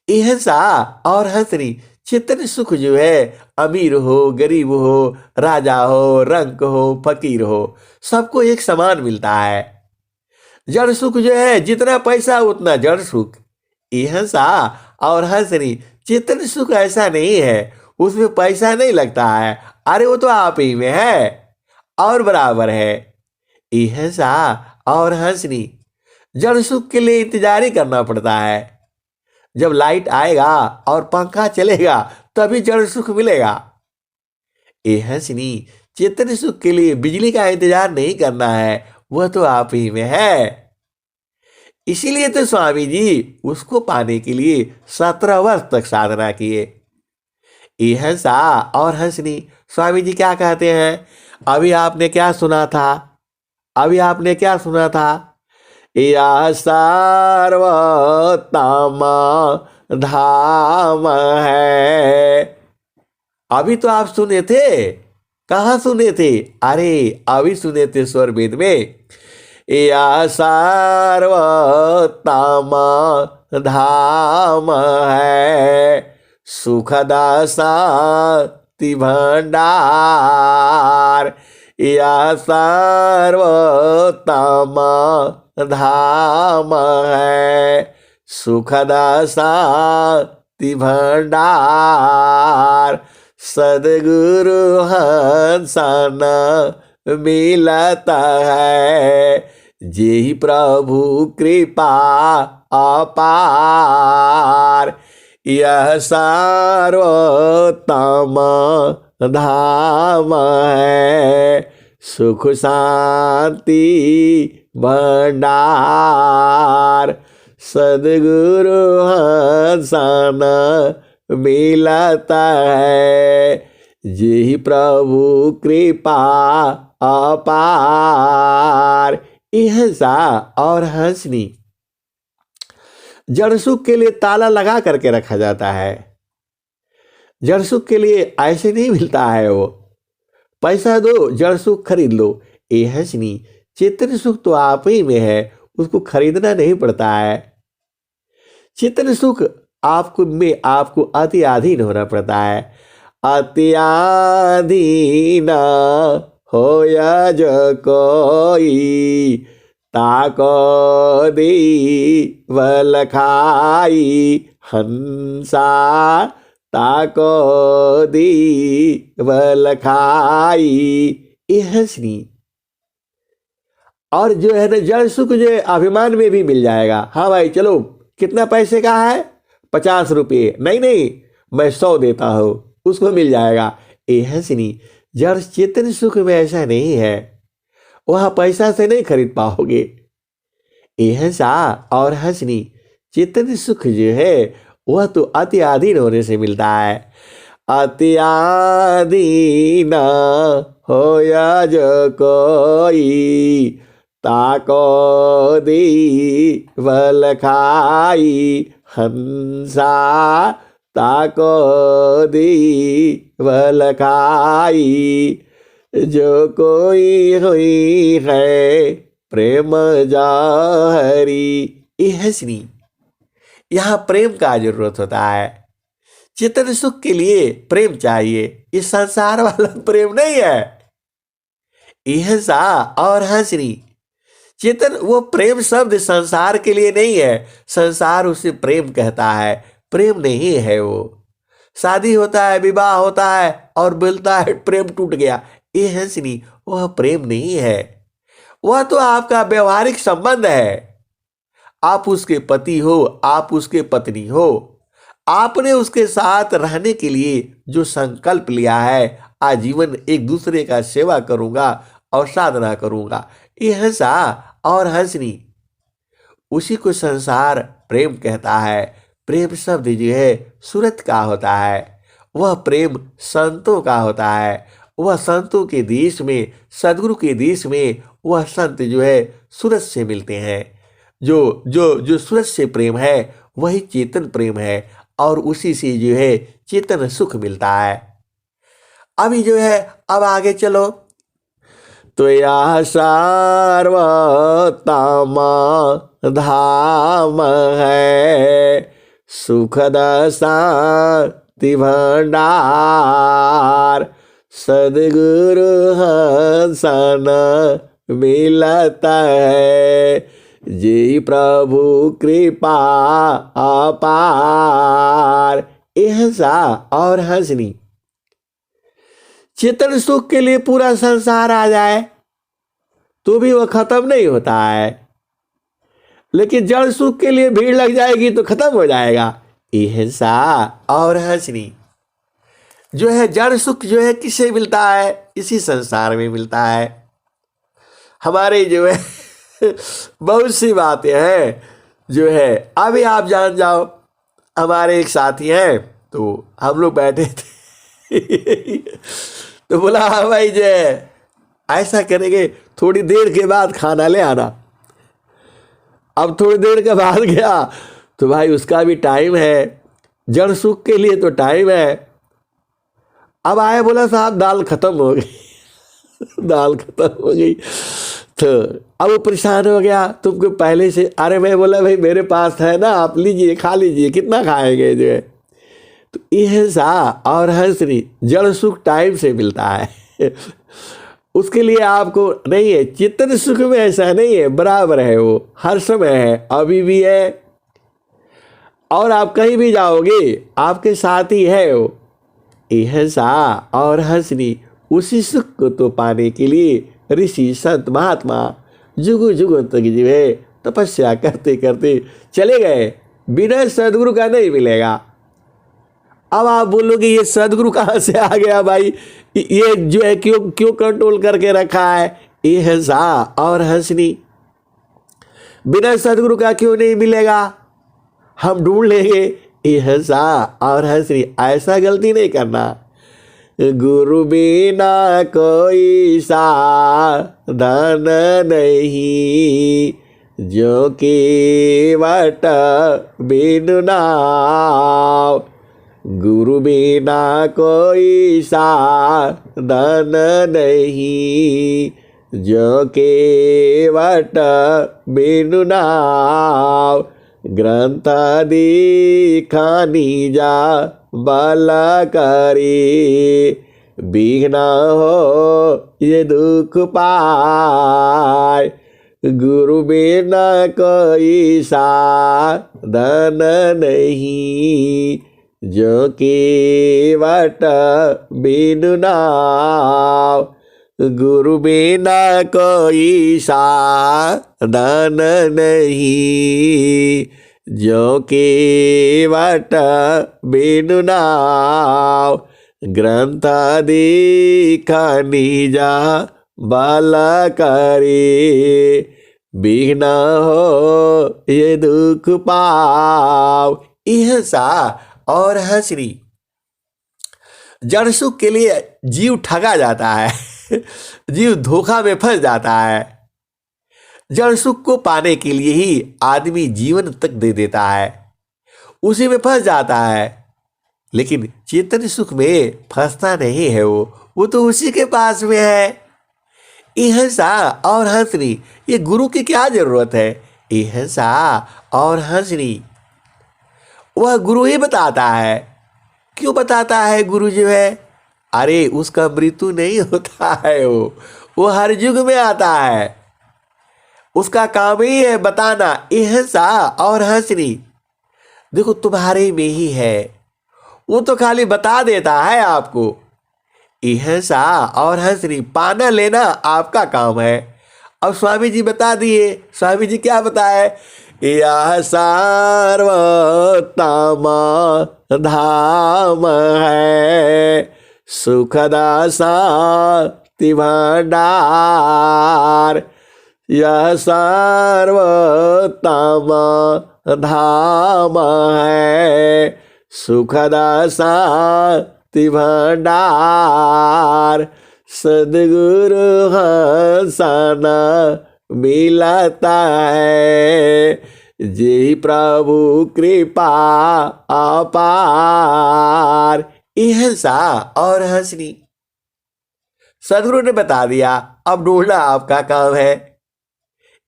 हिंसा और हंसनी, चेतन सुख जो है अमीर हो गरीब हो, राजा हो रंक हो फकीर हो, सबको एक समान मिलता है। जड़ सुख जो है जितना पैसा उतना जड़ सुख। हिंसा और हंसनी, चेतन सुख ऐसा नहीं है, उसमें पैसा नहीं लगता है। अरे वो तो आप ही में है और बराबर है। हिंसा और हंसनी, जड़ सुख के लिए इंतजार ही करना पड़ता है। जब लाइट आएगा और पंखा चलेगा तभी जड़ सुख मिलेगा। हंसनी, चेतन सुख के लिए बिजली का इंतजार नहीं करना है, वह तो आप ही में है। इसीलिए तो स्वामी जी उसको पाने के लिए 17 वर्ष तक साधना किए। हिंसा और हंसनी, स्वामी जी क्या कहते हैं, अभी आपने क्या सुना था, अभी आपने क्या सुना था, या सर्वोत्तम धाम है। अभी तो आप सुने थे, कहाँ सुने थे, अरे अभी सुने थे स्वर वेद में। या सर्वोत्तम धाम है, सुखदा शांति भंडार। या सर्वोत्तम धाम है, सुखदा शांति भंडार। सदगुरु हंसन मिलता है, जेहि प्रभु कृपा अपार। यह सर्वोत्तम धाम है, सुख शांति भंडार। सदगुरु हंसन मिलता है, जेहि प्रभु कृपा अपार। हिंसा और हंसनी, जड़ सुख के लिए ताला लगा करके रखा जाता है। जड़ सुख के लिए ऐसे नहीं मिलता है, वो पैसा दो जड़ सुख खरीद लो। ये हंसनी, चेतन सुख तो आप ही में है, उसको खरीदना नहीं पड़ता है। चेतन सुख आपको अति अधीन होना पड़ता है। अति अधीन होया जो कोई ताको दी वल खाई हंसा ताको दी वल खाई। ये हंसनी। और जो है ना जड़ सुख जो है अभिमान में भी मिल जाएगा। हाँ भाई चलो, कितना पैसे का है? 50 रुपये। नहीं नहीं, मैं 100 देता हूं, उसको मिल जाएगा। ये हंसनी। जड़ चेतन सुख में ऐसा नहीं है, वह पैसा से नहीं खरीद पाओगे। ये हंसा और हंसनी। चेतन सुख जो है वह तो अति आधीन होने से मिलता है। अति आधीन होया जो कोई ताको दी वल खाई हंसा ताको दी वल खाई। जो कोई हुई है प्रेम जाहरी। ये हंसनी। यहाँ प्रेम का जरूरत होता है। चेतन सुख के लिए प्रेम चाहिए, ये संसार वाला प्रेम नहीं है। ये हंसा और हंसनी। चेतन वो प्रेम शब्द संसार के लिए नहीं है। संसार उसे प्रेम कहता है, प्रेम नहीं है वो। शादी होता है, विवाह होता है और बोलता है प्रेम टूट गया। ये हंसनी, वह प्रेम नहीं है। वह तो आपका व्यवहारिक संबंध है। आप उसके पति हो, आप उसके पत्नी हो। आपने उसके साथ रहने के लिए जो संकल्प लिया है, आजीवन एक दूसरे का सेवा करूंगा और साधना करूंगा। ये हंसा और हंसनी। उसी को संसार प्रेम कहता है। प्रेम शब्द जो है सूरत का होता है। वह प्रेम संतों का होता है। वह संतों के देश में, सदगुरु के देश में वह संत जो है सूरत से मिलते हैं। जो जो जो सूरत से प्रेम है वही चेतन प्रेम है, और उसी से जो है चेतन सुख मिलता है। अभी जो है अब आगे चलो। तो या सार्वतम धाम है सुखद शांति भंडार। सदगुरु हंसन मिलता है जी प्रभु कृपा अपार। ये हंसा और हंसनी। चेतन सुख के लिए पूरा संसार आ जाए तो भी वह खत्म नहीं होता है, लेकिन जड़ सुख के लिए भीड़ लग जाएगी तो खत्म हो जाएगा। ये हंसा और हंसनी। जो है जड़ सुख जो है किससे मिलता है? इसी संसार में मिलता है। हमारे जो है बहुत सी बातें हैं जो है अभी आप जान जाओ। हमारे एक साथी हैं, तो हम लोग बैठे थे तो बोला हाँ भाई जो है ऐसा करेंगे, थोड़ी देर के बाद खाना ले आना। अब थोड़ी देर के बाद गया तो भाई उसका भी टाइम है, जड़ सुख के लिए तो टाइम है। अब आए, बोला साहब दाल खत्म हो गई दाल खत्म हो गई। तो अब वो परेशान हो गया, तुमको पहले से। अरे मैं बोला भाई मेरे पास है ना, आप लीजिए, खा लीजिए, कितना खाएंगे जो है। तो ये हंसा और हंसनी। जड़ सुख टाइम से मिलता है उसके लिए आपको नहीं है। चेतन सुख में ऐसा नहीं है, बराबर है, वो हर समय है, अभी भी है, और आप कहीं भी जाओगे आपके साथ ही है वो। ये हंसा और हंसनी। उसी सुख को तो पाने के लिए ऋषि संत महात्मा जुगु जुगु तक जो है तपस्या करते करते चले गए। बिना सदगुरु का नहीं मिलेगा। अब आप बोलोगे ये सदगुरु कहाँ से आ गया भाई, ये जो है क्यों क्यों कंट्रोल करके रखा है? ये हंसा और हंसनी। बिना सदगुरु का क्यों नहीं मिलेगा? हम ढूंढ लेंगे। ये हंसा और हंसनी। ऐसा गलती नहीं करना। गुरु बिना कोई साधन नहीं, जो केवट बिनु नाव। गुरु बिना कोई साधन नहीं, जो केवट बिनु नाव। ग्रंथ दीखानी जा बल करी, बिघ्न हो ये दुख पाय। गुरु बिना कोई साधन नहीं, जो केवट बिनु नाव। गुरु बिना कोई साधन नहीं, जो केवट बिनु नाव। ग्रंथ दीखा निजा बल करे, बिघ्न हो ये दुख पाव। यह सा और हंसरी। जड़ सुख के लिए जीव ठगा जाता है जीव धोखा में फंस जाता है। जड़ सुख को पाने के लिए ही आदमी जीवन तक दे देता है, उसी में फंस जाता है। लेकिन चेतन सुख में फंसता नहीं है, वो तो उसी के पास में है। इहसा और हंसनी, ये गुरु की क्या जरूरत है। इहसा और हंसनी वह गुरु ही बताता है। क्यों बताता है गुरु जो है? अरे उसका मृत्यु नहीं होता है, वो हर युग में आता है। उसका काम ही है बताना। इहसा और हंसनी देखो तुम्हारे में ही है, वो तो खाली बता देता है आपको। इहसा और हंसनी पाना लेना आपका काम है। अब स्वामी जी बता दिए। स्वामी जी क्या बताए? यह सार्वतम धाम है, सुखदा शांति भंडार। यह सर्वोत्तम धाम है, सुखदा शांति भंडार। सद्गुरु हंसना मिलता है, जे प्रभु कृपा अपार। इहसा और हंसनी सदगुरु ने बता दिया, अब ढूंढना आपका काम है।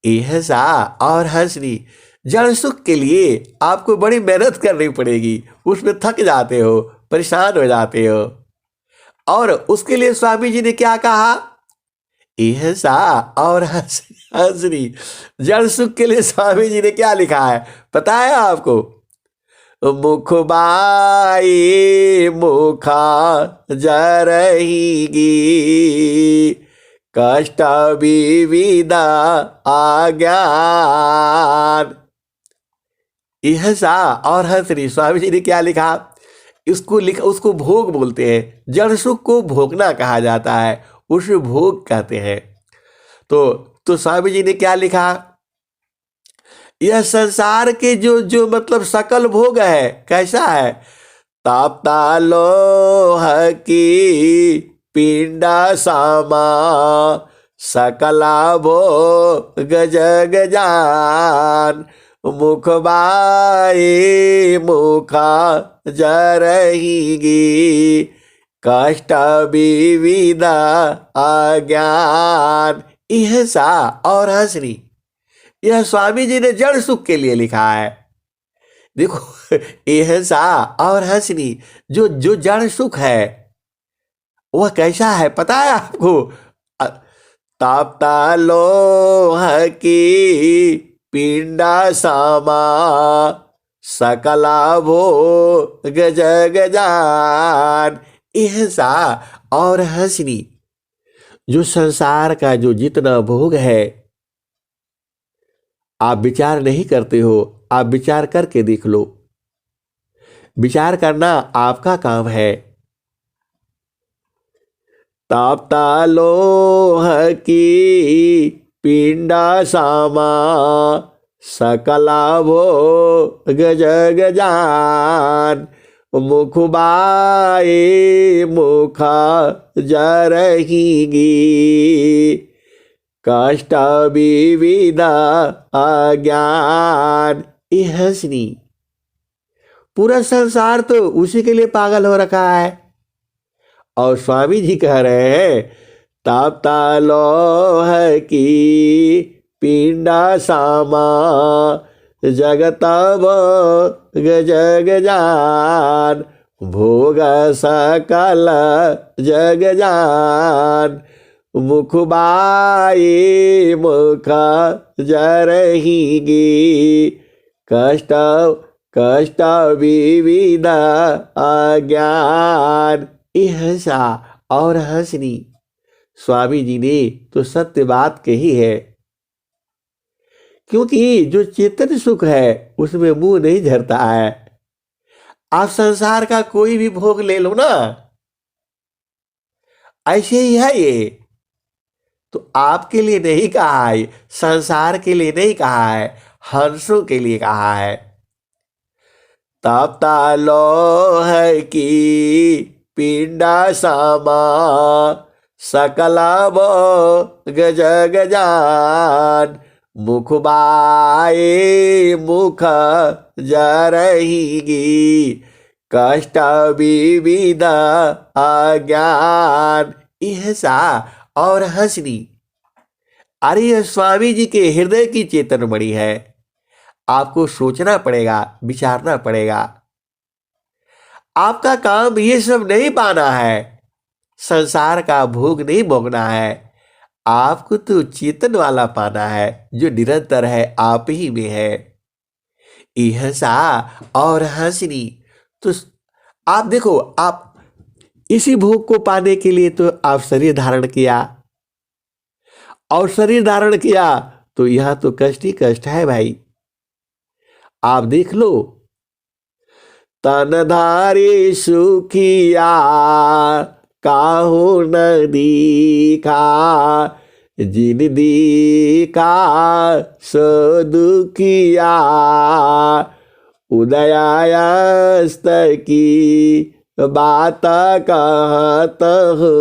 इहसा और हंसनी जड़ सुख के लिए आपको बड़ी मेहनत करनी पड़ेगी, उसमें थक जाते हो, परेशान हो जाते हो। और उसके लिए स्वामी जी ने क्या कहा? इहसा और हंसनी जड़ सुख के लिए स्वामी जी ने क्या लिखा है पता है आपको? मुख बाई मुखा जरहीगी, कष्ट विविधा आज्ञान। इहसा और हंसनी स्वामी जी ने क्या लिखा? उसको भोग बोलते हैं। जड़ सुख को भोगना कहा जाता है, उसे भोग कहते हैं। तो स्वामी जी ने क्या लिखा? यह संसार के जो मतलब सकल भोग है कैसा है? ताप्ता लोह की पिंडा सामा, सकला भोग जग जान। मुख बाई मुखा जरहीगी, कष्ट विविधा अज्ञान। इहसा और हंसनी यह स्वामी जी ने जड़ सुख के लिए लिखा है। देखो इहसा और हंसनी जो जड़ सुख है वह कैसा है पता है आपको? ताप्ता लोह की पिंडा सामा, सकला भोग जग जान। इहसा और हंसनी जो संसार का जो जितना भोग है आप विचार नहीं करते हो, आप विचार करके देख लो। विचार करना आपका काम है। ताप्ता लोह की पिंडा सामा, सकला भोग जग जान। मुख बाई मुखा जरहीगी, कष्ट विविधा अज्ञान। हंसनी पूरा संसार तो उसी के लिए पागल हो रखा है। और स्वामी जी कह रहे हैं ताप्ता लोह की पिंडा सामा, जगत भोग जग जान। भोग सकल जग जान, मुख बाई मुख जरहिगी, कष्ट कष्ट विविध अज्ञान। हंसा और हंसनी। स्वामी जी ने तो सत्य बात कही है, क्योंकि जो चेतन सुख है उसमें मुंह नहीं झरता है। आप संसार का कोई भी भोग ले लो ना, ऐसे ही है ये। तो आपके लिए नहीं कहा है, संसार के लिए नहीं कहा है, हंसों के लिए कहा है। तपता लोह की पिंडा सामा, सकला जग जान, मुख बाए मुख जरहिगी, कष्ट विविध अज्ञान। हंसा और हंसनी। अरे यह स्वामी जी के हृदय की चेतन मणि है। आपको सोचना पड़ेगा, विचारना पड़ेगा। आपका काम ये सब नहीं पाना है, संसार का भोग नहीं भोगना है। आपको तो चेतन वाला पाना है, जो निरंतर है, आप ही में है। हंसा और हंसनी। तो आप देखो, आप इसी भोग को पाने के लिए तो आप शरीर धारण किया, और शरीर धारण किया तो यह तो कष्ट ही कष्ट है भाई। आप देख लो, तनधारी सुखिया काहू न दीखा, जिन दीखा सो दुखिया, उदयास्त की बात कहत हो,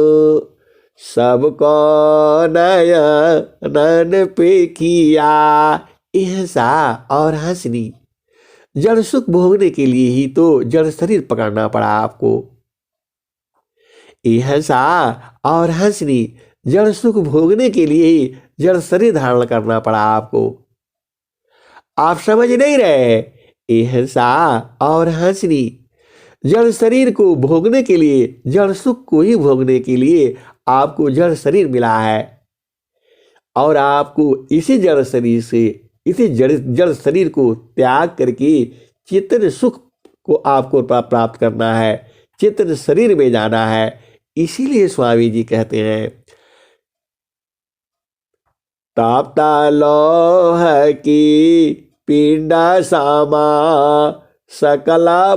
सबको नयन पेखिया। हंसा और हंसनी। जड़ सुख भोगने के लिए ही तो जड़ शरीर पकड़ना पड़ा आपको। हंसा और हंसनी। जड़ सुख भोगने के लिए ही जड़ शरीर धारण करना पड़ा आपको। आप समझ नहीं रहे। हंसा और हंसनी। जड़ शरीर को भोगने के लिए, जड़ सुख को ही भोगने के लिए आपको जड़ शरीर मिला है, और आपको इसी जड़ शरीर से, इसी जड़ शरीर को त्याग करके चेतन सुख को आपको प्राप्त करना है, चेतन शरीर में जाना है। इसीलिए स्वामी जी कहते हैं, ताप्ता लोह की पिंडा सामा, सकला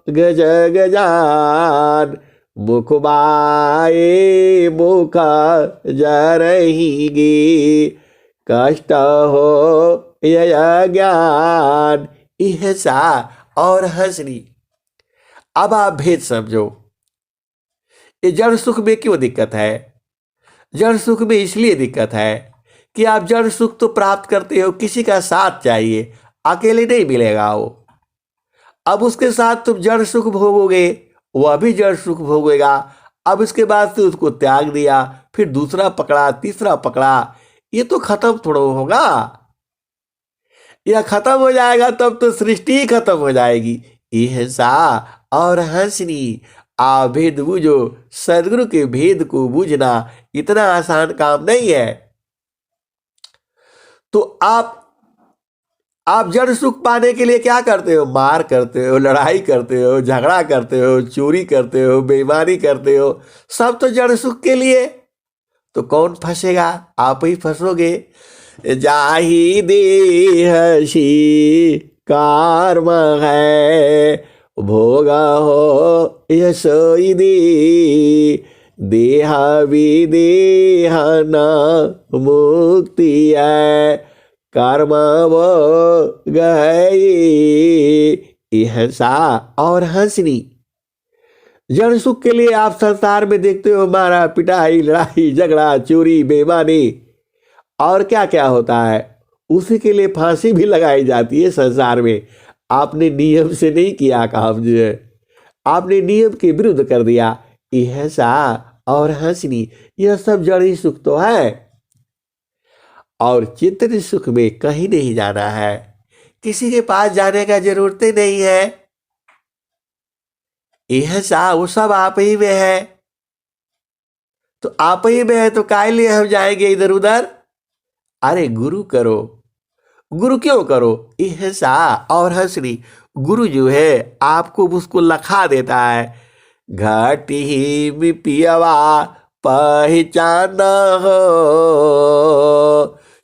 जग जान, मुख बाए मुख जरहिगी, कष्ट हो यह ज्ञान। हंसा और हंसनी। अब आप भेद समझो, ये जड़ सुख में क्यों दिक्कत है? जड़ सुख में इसलिए दिक्कत है कि आप जड़ सुख तो प्राप्त करते हो, किसी का साथ चाहिए, अकेले नहीं मिलेगा वो। अब उसके साथ तुम जड़ सुख भोगोगे, वह भी जड़ सुख भोगेगा। अब इसके बाद से उसको त्याग दिया, फिर दूसरा पकड़ा, तीसरा पकड़ा, ये तो खत्म थोड़ा होगा। यह खत्म हो जाएगा तब तो सृष्टि ही खत्म हो जाएगी। हंसा और हंसनी। आ भेद बूझो, सदगुरु के भेद को बूझना इतना आसान काम नहीं है। तो आप जड़ सुख पाने के लिए क्या करते हो? मार करते हो, लड़ाई करते हो, झगड़ा करते हो, चोरी करते हो, बेईमानी करते हो, सब तो जड़ सुख के लिए। तो कौन फंसेगा? आप ही फंसोगे। जाही देहसी कर्म है, भोग हो यशोई दे, देह विदेह न मुक्ति है, कर्म वो गई। हंसा और हंसनी। जड़ सुख के लिए आप संसार में देखते हो मारा पिटाई, लड़ाई झगड़ा, चोरी, बेईमानी, और क्या क्या होता है। उसी के लिए फांसी भी लगाई जाती है संसार में। आपने नियम से नहीं किया काम, जो है आपने नियम के विरुद्ध कर दिया। हंसा और हंसनी। यह सब जड़ी सुख तो है, और चित्त सुख में कहीं नहीं जाना है, किसी के पास जाने का जरूरत ही नहीं है। यह सा वो सब आप ही में है। तो आप ही में है तो काहे लिए हम जाएंगे इधर उधर। अरे गुरु करो, गुरु क्यों करो, यह सा और हंसरी। गुरु जो है आपको उसको लखा देता है। घाटी में पियवा पहचान हो,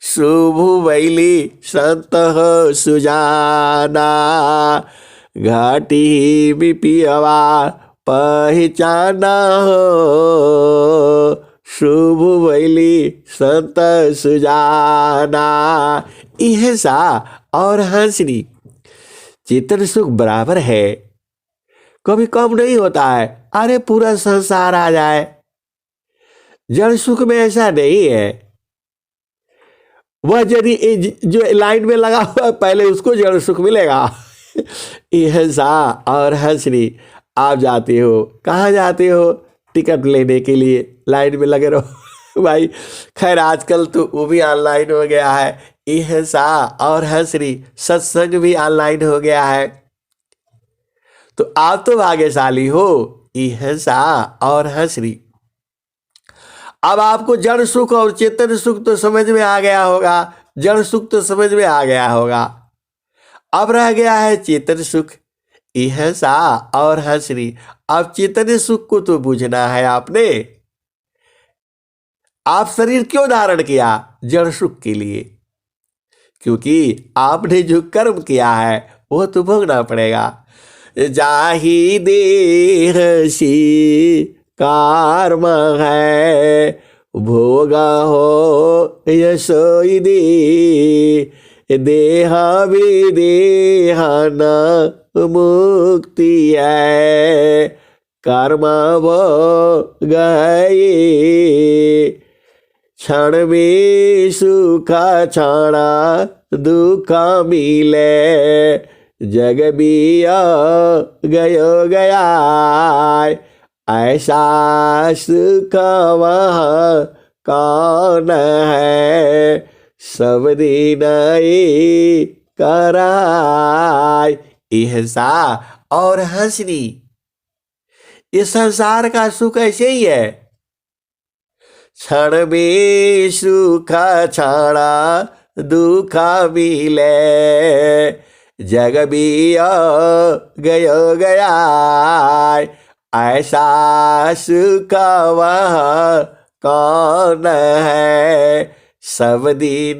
शुभ वैली संत हो सुजाना। घाटी में पियवा पहचान हो, शुभ वैली संत सुजाना। यह सा और हंसनी। चेतन सुख बराबर है, कभी कम नहीं होता है। अरे पूरा संसार आ जाए, जड़ सुख में ऐसा नहीं है। वह यदि जो लाइन में लगा हुआ है पहले उसको जड़ सुख मिलेगा। यह सा और हंसनी। आप जाते हो, कहाँ जाते हो, टिकट लेने के लिए लाइन में लगे रहो। भाई खैर आजकल तो वो भी ऑनलाइन हो गया है। यह सा और हंसनी। सत्संग भी ऑनलाइन हो गया है। तो आप तो भाग्यशाली हो। यह सा और हंसनी। अब आपको जड़ सुख और चेतन सुख तो समझ में आ गया होगा। जड़ सुख तो समझ में आ गया होगा। अब रह गया है चेतन सुख। यह सा और हंसनी। अब चेतन सुख को तो बुझना है आपने। आप शरीर क्यों धारण किया, जड़ सुख के लिए। क्योंकि आपने जो कर्म किया है वो तो भोगना पड़ेगा। जाहि देह सी कर्म है, भोगा हो यशोई दे। देह विदेहन मुक्ति है, कर्म गए। क्षण में सुख क्षण दुख मिले, जग बिया गयो गया। ऐसा सुख वह कौन है, सब दिन कराय। यह सा और हंसनी। इस संसार का सुख ऐसे ही है। क्षण में सुख क्षण दुख मिले, जग बिया गयो गया। ऐसा सुख वह कौन है, सब दिन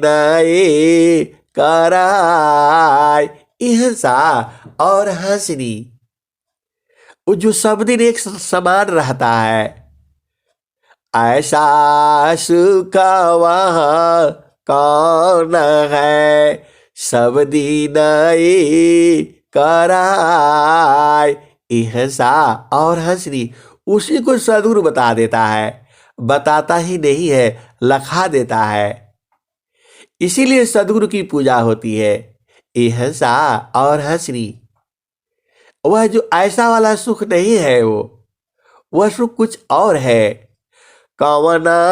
कराय। यह सा और हंसनी। वो जो सब दिन एक समान रहता है। ऐसा सुख वह कौन है, सब दिन कराय। यह सा और हंसनी। उसी को सदगुरु बता देता है। बताता ही नहीं है, लखा देता है। इसीलिए सदगुरु की पूजा होती है। यह सा और हंसनी। वह जो ऐसा वाला सुख नहीं है, वह सुख कुछ और है। कवनायानंदा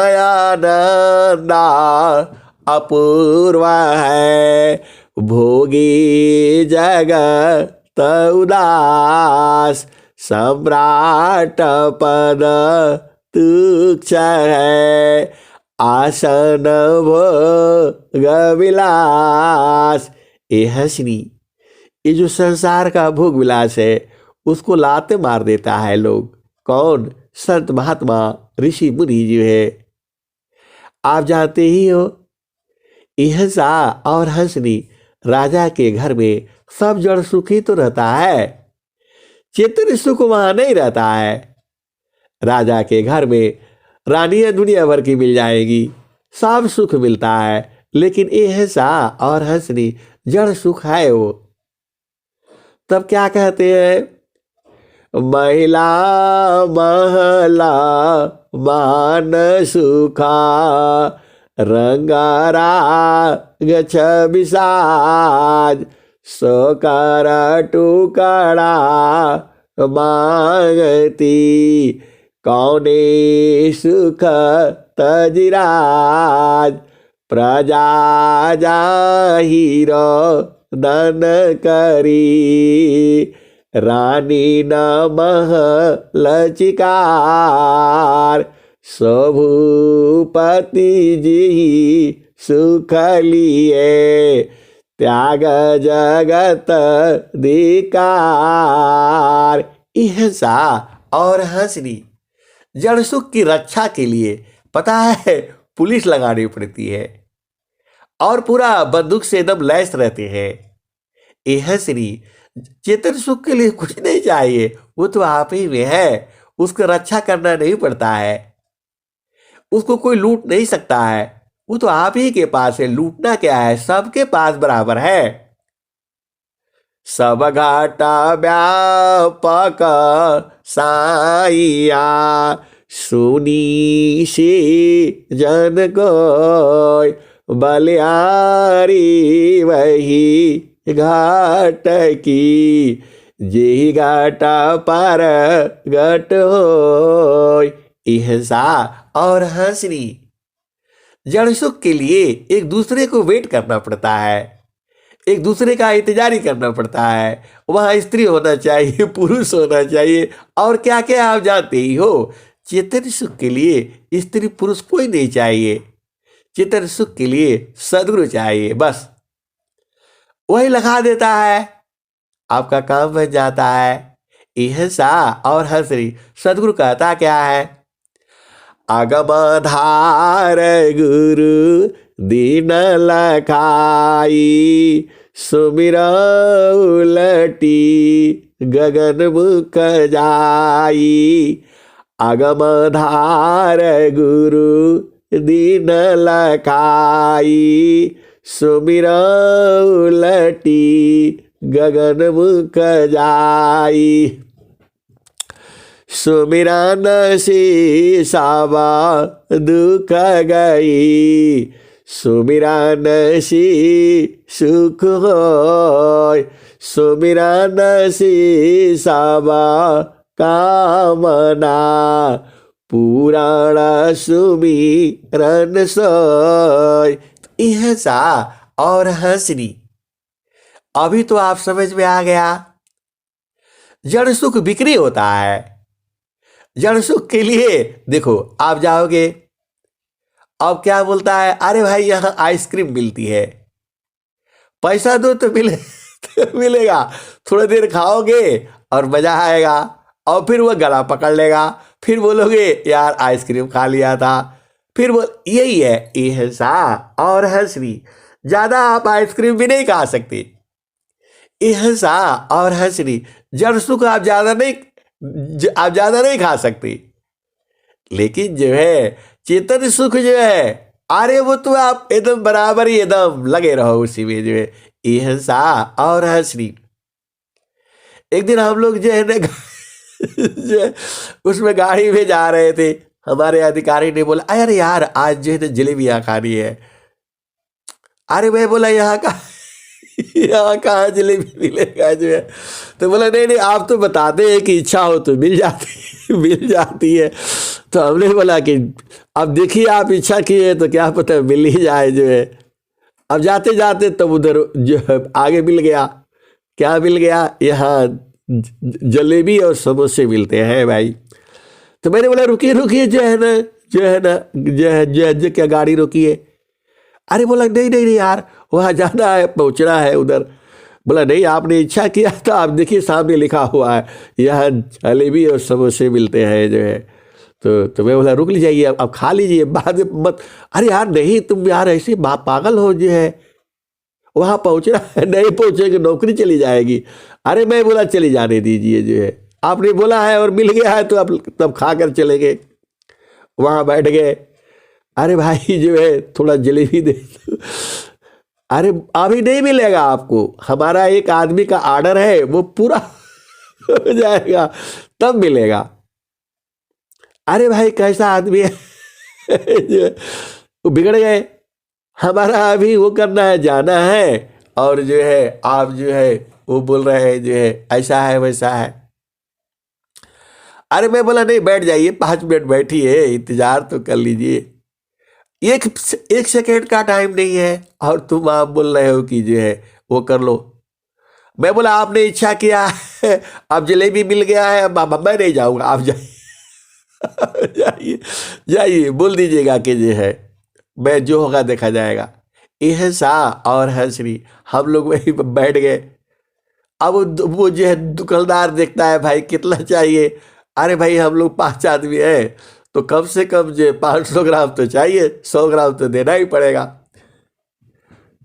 अपूर्व है, भोगी जगत उदास। सम्राट पद तुच्छ है, आसन भोग विलास। ये हंसनी। ये जो संसार का भोग विलास है उसको लाते मार देता है लोग। कौन, संत महात्मा ऋषि मुनि जो है। आप जानते ही हो। यह सा और हंसनी। राजा के घर में सब जड़ सुखी तो रहता है, चेतन सुख वहां नहीं रहता है। राजा के घर में रानियां दुनिया भर की मिल जाएगी, सब सुख मिलता है, लेकिन यह सा और हंसनी जड़ सुख है वो। तब क्या कहते हैं, महिला महला मान सुखा, रंगारा गछ विसाज। सोकर टुकड़ा मांगती, कौने सुख तजिराज। प्रजा जाहिर दन करी, रानी न महल चिकार, सो भूपति जी सुख लिए, त्याग जगत धिकार। इहसा और हंसनी, जड़ सुख की रक्षा के लिए पता है पुलिस लगानी पड़ती है और पूरा बंदूक से एकदम लैस रहते हैं। यह श्री चेतन सुख के लिए कुछ नहीं चाहिए, वो तो आप ही में है, उसको रक्षा करना नहीं पड़ता है, उसको कोई लूट नहीं सकता है, वो तो आप ही के पास है। लूटना क्या है, सबके पास बराबर है। सब घाटा व्यापक साइया, सुनी से जन को बलियारी वही घाट की, जे घाटा पर घट हो। इहसा और हंसनी, जड़ सुख के लिए एक दूसरे को वेट करना पड़ता है, एक दूसरे का इंतजारी करना पड़ता है। वहां स्त्री होना चाहिए, पुरुष होना चाहिए, और क्या क्या आप जानते ही हो। चेतन सुख के लिए स्त्री पुरुष कोई नहीं चाहिए, चेतन सुख के लिए सदगुरु चाहिए, बस वही लगा देता है, आपका काम बन जाता है। इहसा और हंसरी, सदगुरु कहता क्या है, आगमधार गुरु दीन लखाई, सुमिरा उलटी गगन मुख जाई। आगमधार गुरु दीन लखाई, सुमिरा उलटी गगन मुख जाई। सुमिरन से सावा दुख गई, सुमिरन से सुख होय। सुमिरन से सावा कामना, पुराण सुमिरन सोय। इहसा और हंसनी, अभी तो आप समझ में आ गया। जड़ सुख बिक्री होता है। जड़ सुख के लिए देखो, आप जाओगे, अब क्या बोलता है, अरे भाई यहां आइसक्रीम मिलती है, पैसा दो तो मिलेगा। थोड़ी देर खाओगे और मजा आएगा, और फिर वह गला पकड़ लेगा, फिर बोलोगे यार आइसक्रीम खा लिया था, फिर वो यही है इहसा और हंसनी। ज्यादा आप आइसक्रीम भी नहीं खा सकते। इहसा और हंसनी, जड़ सुख आप ज्यादा नहीं खा सकते, लेकिन जो है चेतन सुख जो है, अरे वो तो आप एकदम बराबर ही एकदम लगे रहो उसी में जो है। इहसा और हंसनी, एक दिन हम लोग जो है ना जो है, उसमें गाड़ी में जा रहे थे, हमारे अधिकारी ने बोला अरे यार आज जो है ना जलेबियाँ खानी है। अरे मैं बोला यहाँ कहाँ जलेबी मिलेगा जो है, तो बोला नहीं आप तो बताते हैं कि इच्छा हो तो मिल जाती है। तो हमने बोला कि अब देखिए आप इच्छा किए तो क्या पता मिल ही जाए जो है। अब जाते जाते तब उधर जो है आगे मिल गया, क्या मिल गया, यहाँ जलेबी और समोसे मिलते हैं भाई। तो मैंने बोला रुकिए जो है क्या गाड़ी रोकिए। अरे बोला नहीं यार वहाँ जाना है, पहुँचना है उधर। बोला नहीं आपने इच्छा किया था, आप देखिए सामने लिखा हुआ है यहाँ जलेबी और समोसे मिलते हैं जो है। तो मैं बोला रुक लीजिए, अब खा लीजिए, बाद में मत। अरे यार नहीं तुम यार ऐसे पागल हो जो है, वहाँ पहुँचना है, नहीं पहुँचेंगे नौकरी चली जाएगी। अरे मैं बोला चली जाने दीजिए जो है, आपने बोला है और मिल गया है तो आप तब खा कर चले गए। वहाँ बैठ गए, अरे भाई जो है थोड़ा जलेबी दे दो। अरे अभी नहीं मिलेगा आपको, हमारा एक आदमी का ऑर्डर है वो पूरा हो जाएगा तब मिलेगा। अरे भाई कैसा आदमी है जो है, वो बिगड़ गए। हमारा अभी वो करना है, जाना है, और जो है आप जो है वो बोल रहे हैं जो है ऐसा है वैसा है। अरे मैं बोला नहीं बैठ जाइए, 5 मिनट बैठिए, इंतजार तो कर लीजिए, एक सेकेंड का टाइम नहीं है और तुम आप बोल रहे हो कि जो है वो कर लो। मैं बोला आपने इच्छा किया है, अब जलेबी मिल गया है, अब मैं नहीं जाऊंगा, आप जाइए। जाइए जाइए, बोल दीजिएगा कि जो है मैं जो होगा देखा जाएगा। यह सा और हंसरी हम लोग वहीं पर बैठ गए। अब वो जो है दुकानदार देखता है भाई कितना चाहिए। अरे भाई हम लोग 5 आदमी हैं तो कम से कम जो 500 ग्राम तो चाहिए, 100 ग्राम तो देना ही पड़ेगा।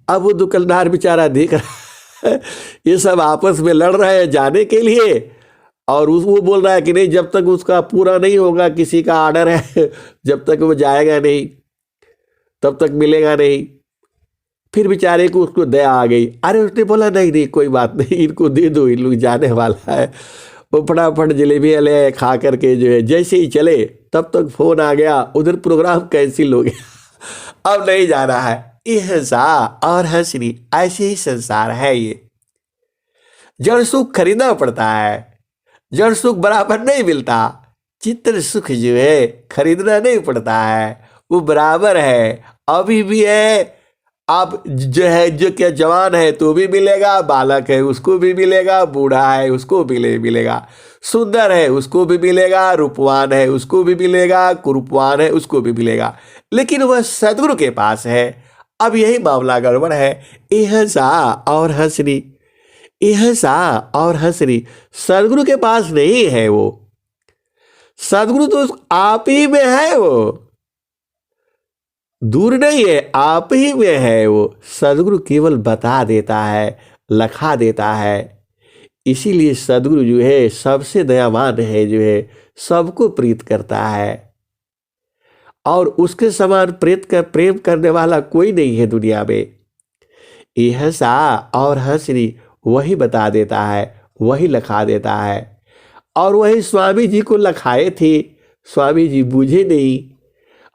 अब वो दुकानदार बेचारा देख रहा है ये सब आपस में लड़ रहे हैं जाने के लिए, और वो बोल रहा है कि नहीं जब तक उसका पूरा नहीं होगा, किसी का ऑर्डर है जब तक वो जाएगा नहीं तब तक मिलेगा नहीं। फिर बेचारे को उसको दया आ गई। अरे उसने बोला नहीं नहीं कोई बात नहीं, इनको दे दो, इन लोग जाने वाला है। वो फटाफट जलेबी ले खा करके जो है जैसे ही चले तब तक फोन आ गया, उधर प्रोग्राम कैंसिल हो गया, अब नहीं जाना है। यह सा और हंसनी ऐसे ही संसार है ये। जड़ सुख खरीदना पड़ता है, जड़ सुख बराबर नहीं मिलता। चित्र सुख जो है खरीदना नहीं पड़ता है, वो बराबर है, अभी भी है। आप जो है जो क्या जवान है तो भी मिलेगा, बालक है उसको भी मिलेगा, बूढ़ा है उसको भी मिलेगा, सुंदर है उसको भी मिलेगा, रूपवान है उसको भी मिलेगा, कुरूपवान है उसको भी मिलेगा, लेकिन वह सदगुरु के पास है। अब यही मामला गड़बड़ है। यह सा और हंसनी, यह सा और हंसनी सदगुरु के पास नहीं है। वो सदगुरु तो आप ही में है, वो दूर नहीं है, आप ही में है। वो सदगुरु केवल बता देता है, लखा देता है। इसीलिए सदगुरु जो है सबसे दयावान है, जो है सबको प्रीत करता है, और उसके समान प्रेम करने वाला कोई नहीं है दुनिया में। यह सा और हंसनी वही बता देता है, वही लखा देता है, और वही स्वामी जी को लखाए थे। स्वामी जी बूझे नहीं,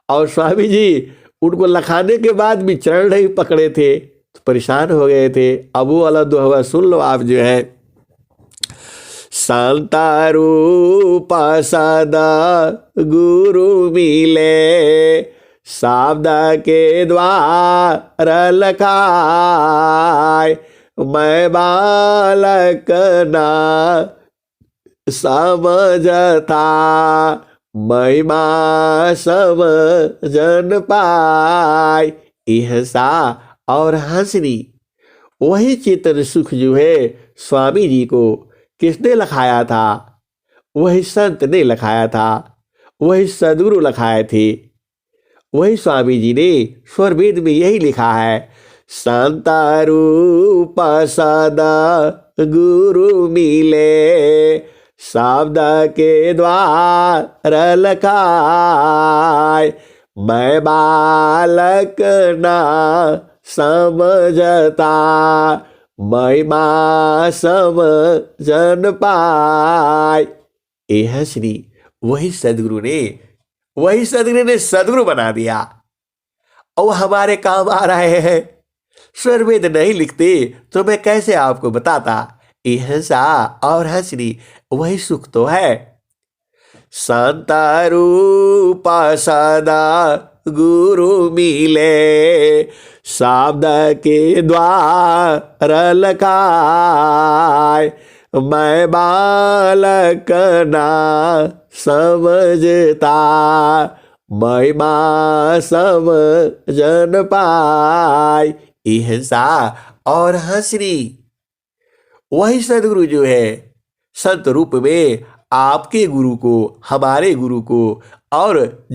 और स्वामी जी उनको लखाने के बाद भी चरण नहीं पकड़े थे तो परेशान हो गए थे। अब वो वाला दोहा सुन लो आप जो है, शांता रूपा सदा गुरु मिले, शारदा के द्वार लखाए, मैं बालक ना समझता, महिमा समझन पाए। यह सा और हंसनी वही चेतन सुख जो है स्वामी जी को किसने लखाया था? वही संत ने लखाया था, वही सदगुरु लखाए थे। वही स्वामी जी ने स्वर वेद में यही लिखा है, शांता रूप सदा गुरु मिले, शारदा के द्वार लखाए, मैं बालक ना समझता, महिमा समझन पाए। ए हंसनी वही सदगुरु ने सदगुरु बना दिया, और हमारे काम आ रहे हैं। स्वर वेद नहीं लिखते तो मैं कैसे आपको बताता। हंसा और हंसनी वही सुख तो है। शांता रूपा सदा गुरु मिले, शब्द के द्वार लखाए, मैं बालक ना समझता, महिमा समझन पाए। हंसा और हंसनी वही सदगुरु जो है संत रूप में आपके गुरु को, हमारे गुरु को, और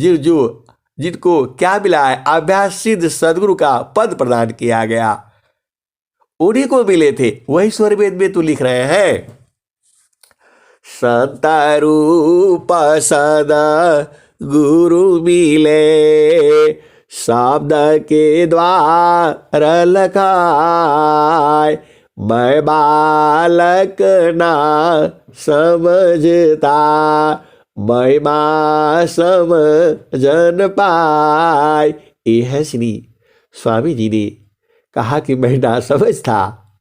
जिनको क्या मिला है, अभ्यास सिद्ध सदगुरु का पद प्रदान किया गया, उन्हीं को मिले थे। वही स्वर वेद में तो लिख रहे हैं, शांता रूप सदा गुरु मिले, शब्द के द्वार लखाए, मैं बालक ना समझता, महिमा समझन पाए। हंसनी स्वामी जी ने कहा कि मैं ना समझ था,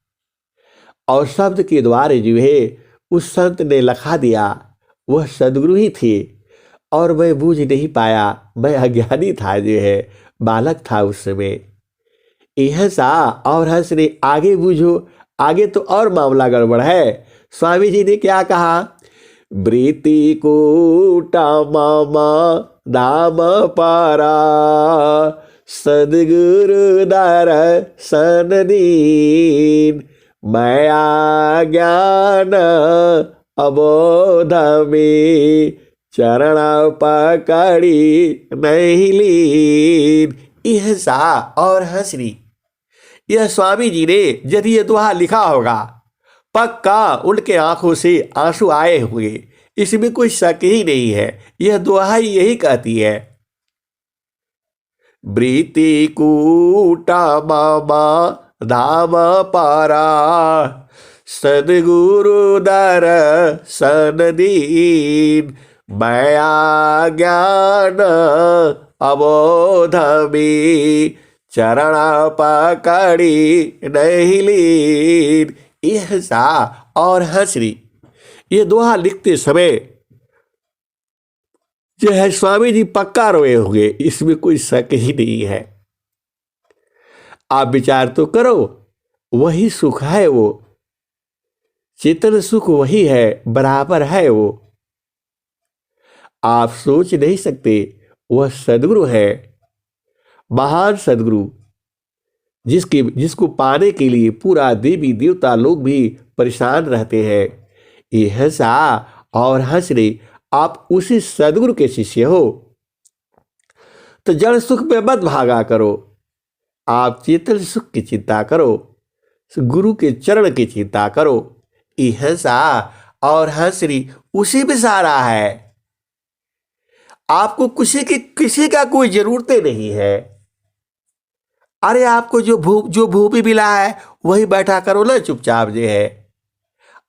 और शब्द के द्वारा जो है उस संत ने लखा दिया, वह सदगुरु ही थे, और मैं बूझ नहीं पाया, मैं अज्ञानी था, जो है बालक था उस समय। हंसा और हंसने आगे बूझो, आगे तो और मामला गड़बड़ है। स्वामी जी ने क्या कहा, वृत्ति कूटा मामा धाम पारा, सदगुरु दर्शन दीन, माया ज्ञान अबोध में, चरण पकड़ी नहीं लीन। यह सा और हंसरी, यह स्वामी जी ने यदि ये दोहा लिखा होगा, पक्का उनके आंखों से आंसू आए हुए, इसमें कोई शक ही नहीं है। यह दोहा यही कहती है, वृत्ति कूटा मामा धाम पारा, सदगुरु दर्शन दीन, माया ज्ञान अबोध में, चरण पकड़ी नहीं लीन। यह सा और हंसरी, ये दोहा लिखते समय जो है स्वामी जी पक्का रोए होंगे, इसमें कोई शक ही नहीं है। आप विचार तो करो, वही सुख है वो, चेतन सुख वही है, बराबर है वो। आप सोच नहीं सकते, वह सदगुरु है, महान सदगुरु, जिसको पाने के लिए पूरा देवी देवता लोग भी परेशान रहते हैं। यह सा और हंसरे, आप उसी सदगुरु के शिष्य हो, तो जड़ सुख में मत भागा करो, आप चेतन सुख की चिंता करो, गुरु के चरण की चिंता करो। यह सा और हंसरी उसी में सारा है। आपको किसी का कोई जरूरत नहीं है। अरे आपको जो भूमि मिला है वही बैठा करो ना चुपचाप जो है,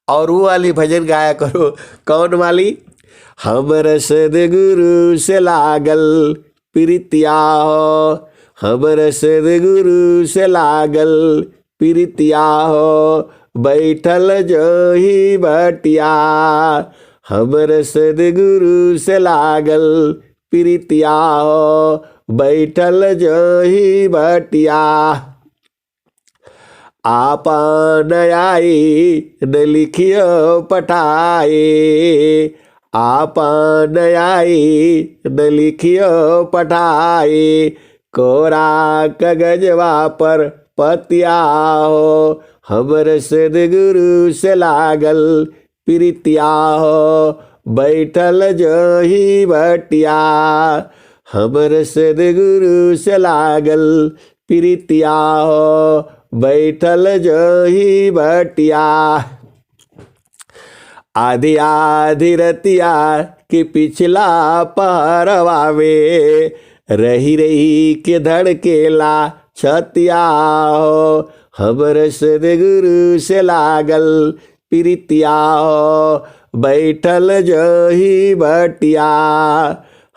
और वो वाली भजन गाया करो। कौन वाली, हमर सदगुरु से लागल प्रीतिया हो, हमर सदगुरु से लागल प्रीतिया हो, बैठल जोही बटिया, हमर सदगुरु से लागल प्रीतिया हो, बैठल जोही बटिया। आपन आई न लिखियो पठाए, आपन आई न लिखियो पठाए, कोरा कागजवा पर पतिया हो, हमर सदगुरु से लागल प्रीतिया हो, बैठल जोही बटिया, हमर सदगुरु से लागल प्रीतिया हो, बैठल जोही बटिया। आधी आधी रतिया के पिछला पहरवा में, रही रही के धड़केला छतिया हो, हमर सदगुरु से लागल प्रीतिया हो, बैठल जोही बटिया,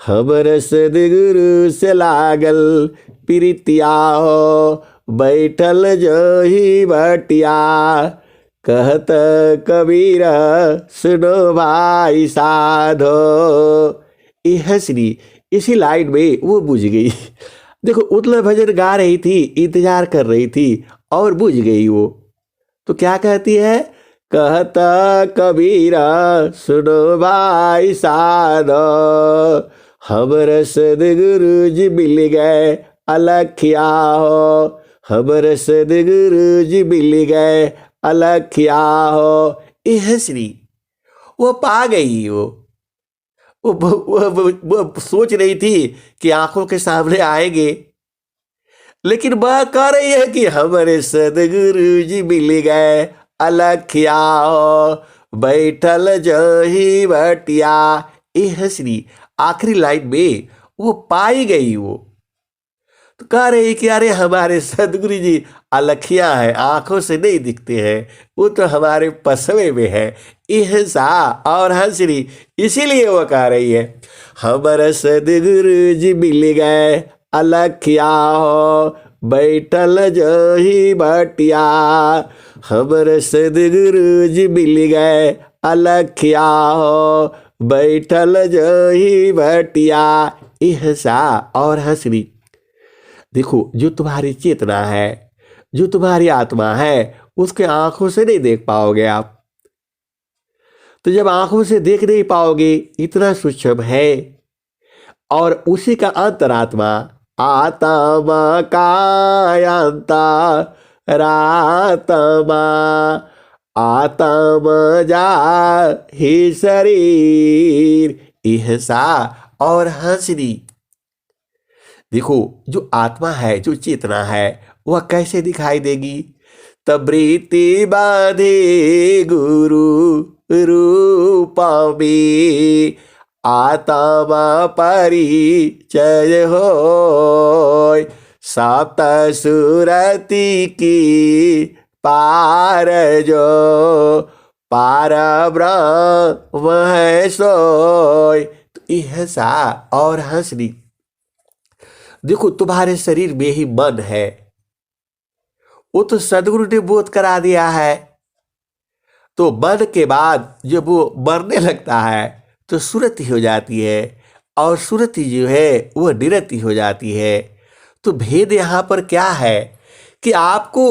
हमर सदगुरु से लागल प्रीतिया हो, बैठल जोही बटिया। कहत कबीर सुनो भाई साधो। हंसरी इसी लाइन में वो बुझ गई। देखो उतला भजन गा रही थी, इंतजार कर रही थी और बुझ गई वो। तो क्या कहती है, कहता कबीर सुनो भाई साधो, हमर सदगुरु जी मिल गए अलखिया हो, हमर सदगुरु जी मिल गए अलखिया हो। हंसरी वो पा गई। वो सोच रही थी कि आंखों के सामने आएंगे, लेकिन वह कह रही है कि हमारे सदगुरु जी मिल गए अलखिया हो, बैठल जोही बटिया। हंसरी आखिरी लाइन में वो पाई गई। वो तो कह रही कि अरे हमारे सदगुरु जी अलखिया है, आंखों से नहीं दिखते हैं, वो तो हमारे पसवे में है। हंसा और हंसरी इसीलिए वो कह रही है, हमारे सदगुरु जी मिल गए अलखिया हो, बैठल जोही बटिया, हमारे सदगुरु जी मिल गए अलखिया हो, बैठल जोही बटिया। हंसा और हंसरी देखो, जो तुम्हारी चेतना है, जो तुम्हारी आत्मा है, उसके आंखों से नहीं देख पाओगे आप। तो जब आंखों से देख नहीं पाओगे, इतना सूक्ष्म है। और उसी का अंतरात्मा, आत्मा कायांता रात्मा, आत्मा जा ही शरीर ihsa और हंसनी। देखो, जो आत्मा है, जो चेतना है, वह कैसे दिखाई देगी? तबृति बाधे गुरु रूपा में आत्मा परिचय होय, सप्त सुरति की पार जो पार ब्रह्म है सोय। तो ihsa और हंसनी। देखो, तुम्हारे शरीर में ही मन है, वो तो सदगुरु ने बोध करा दिया है। तो मन के बाद जब वो मरने लगता है तो सुरति हो जाती है, और सुरति जो है वो निरति हो जाती है। तो भेद यहाँ पर क्या है कि आपको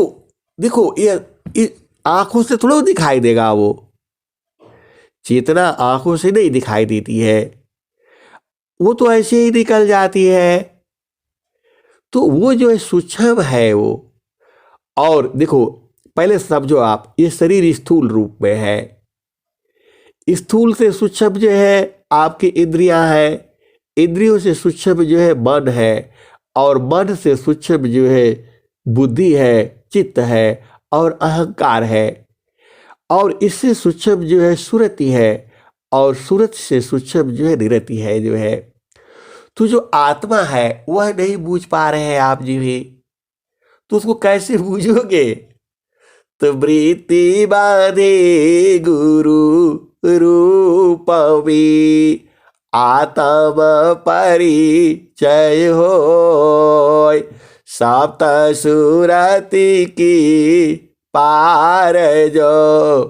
देखो, ये आंखों से थोड़ा दिखाई देगा। वो चेतना आंखों से नहीं दिखाई देती है, वो तो ऐसे ही निकल जाती है। तो वो जो है सूक्ष्म है वो। और देखो, पहले समझो आप, ये शरीर स्थूल रूप में है। स्थूल से सूक्ष्म जो है आपकी इंद्रियां है, इंद्रियों से सूक्ष्म जो है मन है, और मन से सूक्ष्म जो है बुद्धि है, चित्त है और अहंकार है। और इससे सूक्ष्म जो है सुरति है, और सूरत से सूक्ष्म जो है निरति है जो है। तो जो आत्मा है वह नहीं बूझ पा रहे हैं आप जी भी, तो उसको कैसे बूझोगे? तो वृत्ति बाधे गुरु रूप में आत्मा परिचय होय, सप्त सुरति की पार जो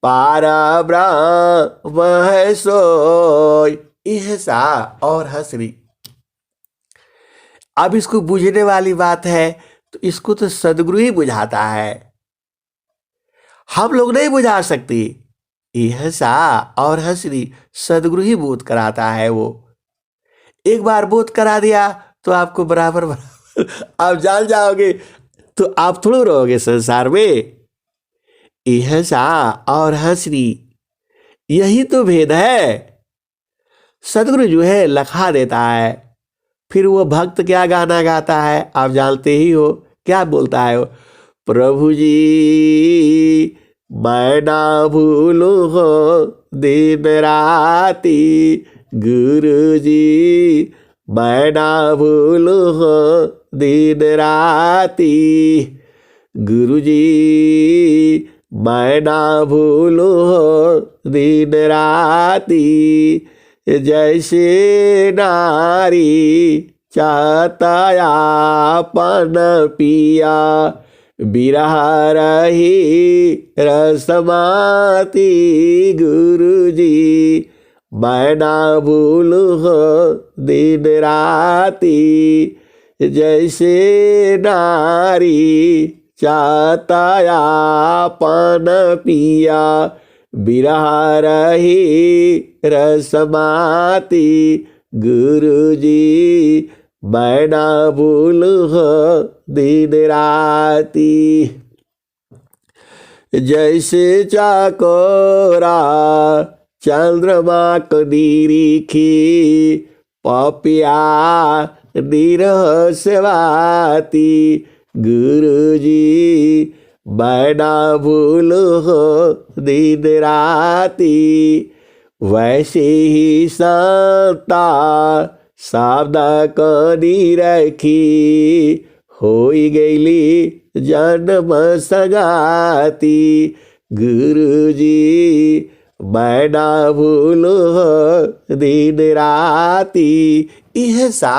पार ब्रह्म है सोय। ihsa और हंसनी। अब इसको बुझने वाली बात है, तो इसको तो सदगुरु ही बुझाता है, हम लोग नहीं बुझा सकते। ihsa और हंसनी सदगुरु ही बोध कराता है। वो एक बार बोध करा दिया तो आपको बराबर आप जान जाओगे, तो आप थोड़ा रहोगे संसार में। ihsa और हंसनी, यही तो भेद है। सदगुरु जो है लखा देता है, फिर वो भक्त क्या गाना गाता है आप जानते ही हो। क्या बोलता है वो? प्रभु जी मैं ना भूलू हो दिन राती, गुरु जी मैं ना भूलू हो दिन राती, गुरु जी मैं ना भूलू हो दिन राती, जैसे नारी चाहताया पन पिया, बिरह रही रसमाती, गुरु जी मैं ना भूलू हो दिन राती, जैसे नारी चाहताया पन पिया, बिरह रही रसमाती, गुरु जी मैं ना भूलू हो दिन राती, जैसे चाकोरा चंद्रमा को निरीखी, पपिया निरह सेवाती, गुरु जी मैं ना भूलू हो दिन राती, वैसे ही संता सावधा कनी रखी, होई गईली जन्म सगाती, गुरु जी मैं ना भूलू हो दिन राती। ihsa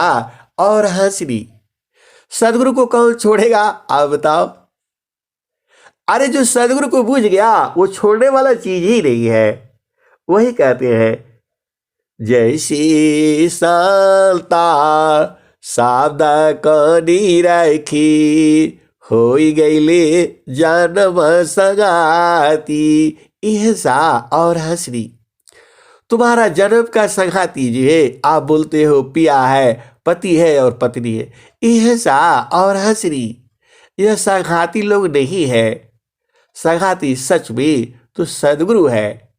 और हंसनी। सदगुरु को कौन छोड़ेगा आप बताओ? अरे जो सदगुरु को बूझ गया वो छोड़ने वाला चीज ही नहीं है। वही कहते हैं, जैसी संता सावधा कनी रखी, होई गईले जन्म संगाती। इहसा और हंसरी, तुम्हारा जन्म का संगाती जो है, आप बोलते हो पिया है, पति है और पत्नी है। इहसा और हंसरी, यह संगाती लोग नहीं है, संगाती सच में तो सदगुरु है।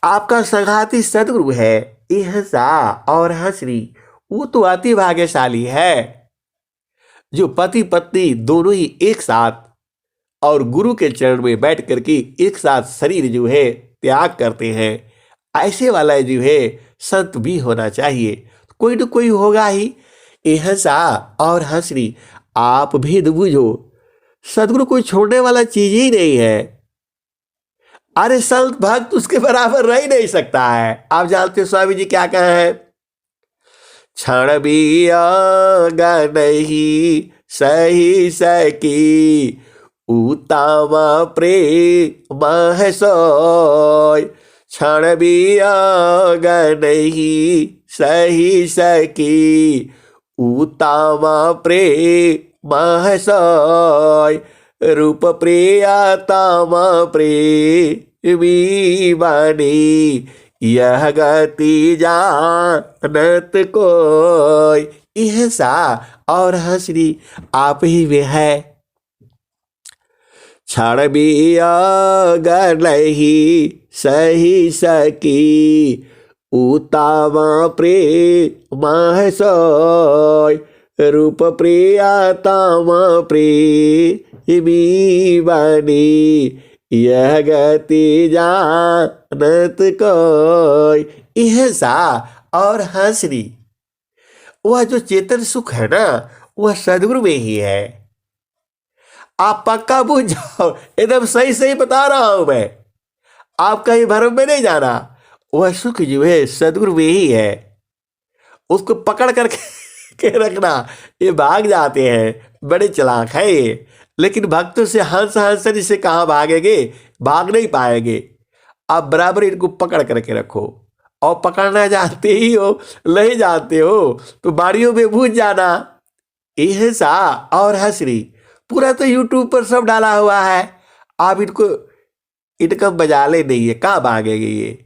आपका संगाती सदगुरु है। इहसा और हंसरी, वो तो अति भाग्यशाली है जो पति पत्नी दोनों ही एक साथ और गुरु के चरण में बैठ करके एक साथ शरीर जो है त्याग करते हैं। ऐसे वाला जो है संत भी होना चाहिए, कोई न कोई होगा ही। इहसा और हंसरी, आप भेद बुझो, सदगुरु कोई छोड़ने वाला चीज ही नहीं है। अरे संत भक्त उसके बराबर रह ही नहीं सकता है। आप जानते हो स्वामी जी क्या कहे हैं? क्षण भी नहीं सही सकी, उत्तम प्रेम है सोय। क्षण भी नहीं सही सकी, उत्तम प्रेम है सोय। रूप प्रियतम प्रेमी बनी, यह गति जानत कोई। इहसा और हंसरी, आप ही वे है। क्षण भी नहीं सही सकी, उत्तम प्रेम है सोय। रूप प्रियतम प्रेमी बनी, यह गति जानत कोई। इहसा और हंसरी, वह जो चेतन सुख है ना, वह सदगुरु में ही है। आप पक्का बुझ जाओ, एकदम सही सही बता रहा हूं मैं, आप कहीं भ्रम में नहीं जाना। वह सुख जो है सदगुरु में ही है, उसको पकड़ करके के रखना। ये भाग जाते हैं, बड़े चालाक है ये, लेकिन भक्तों से हंस हंसनी से कहाँ भागेंगे, भाग नहीं पाएंगे। आप बराबर इनको पकड़ करके रखो, और पकड़ना जानते ही हो, नहीं जानते हो तो बाड़ियों में भूल जाना। इहसा और हंसरी, पूरा तो यूट्यूब पर सब डाला हुआ है। आप इनका बजाले नहीं है, कहाँ भागेंगे ये?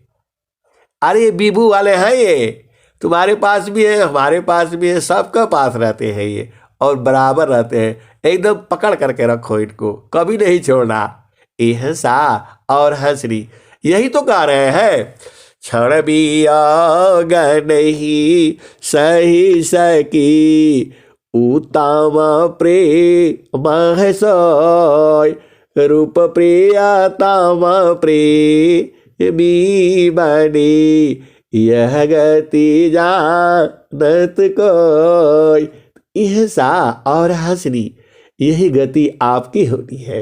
अरे ये बीबू वाले हैं ये, तुम्हारे पास भी है, हमारे पास भी है, सबका पास रहते हैं ये, और बराबर रहते हैं। एकदम पकड़ करके रखो इनको, कभी नहीं छोड़ना। इहसा और हंसरी, यही तो गा रहे हैं। क्षण भी नहीं सही सकी, उत्तम प्रेम है सोय। रूप प्रियतम प्रेमी बनी, यह गति जानत कोई। इहसा और हंसनी, यही गति आपकी होती है।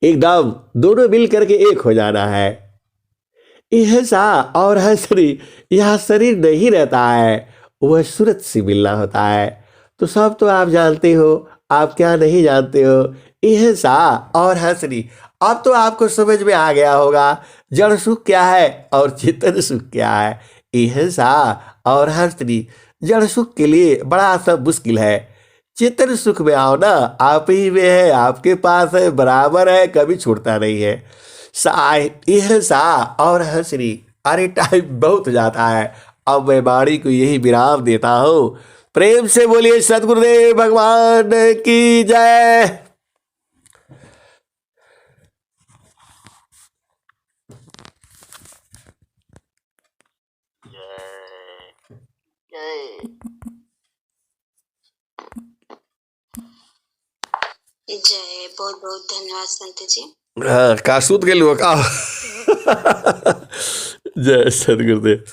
एकदम दोनों मिल करके एक हो जाना है। इहसा और हंसनी, यह शरीर नहीं रहता है, वह सूरत से मिलना होता है। तो सब तो आप जानते हो, आप क्या नहीं जानते हो? इहसा और हंसनी, अब तो आपको समझ में आ गया होगा जड़ सुख क्या है और चेतन सुख क्या है। इहसा और हंसनी, जड़ सुख के लिए बड़ा सा मुश्किल है, चेतन सुख में आओ ना, आप ही में है, आपके पास है, बराबर है, कभी छूटता नहीं है। इहसा और हंसनी, अरे टाइम बहुत जाता है, अब मैं वाणी को यही विराम देता हूँ। प्रेम से बोलिए सद्गुरुदेव भगवान की जय। जय, बहुत बहुत धन्यवाद संत जी। हाँ, का सूत गेलू का। जय सद्गुरुदेव।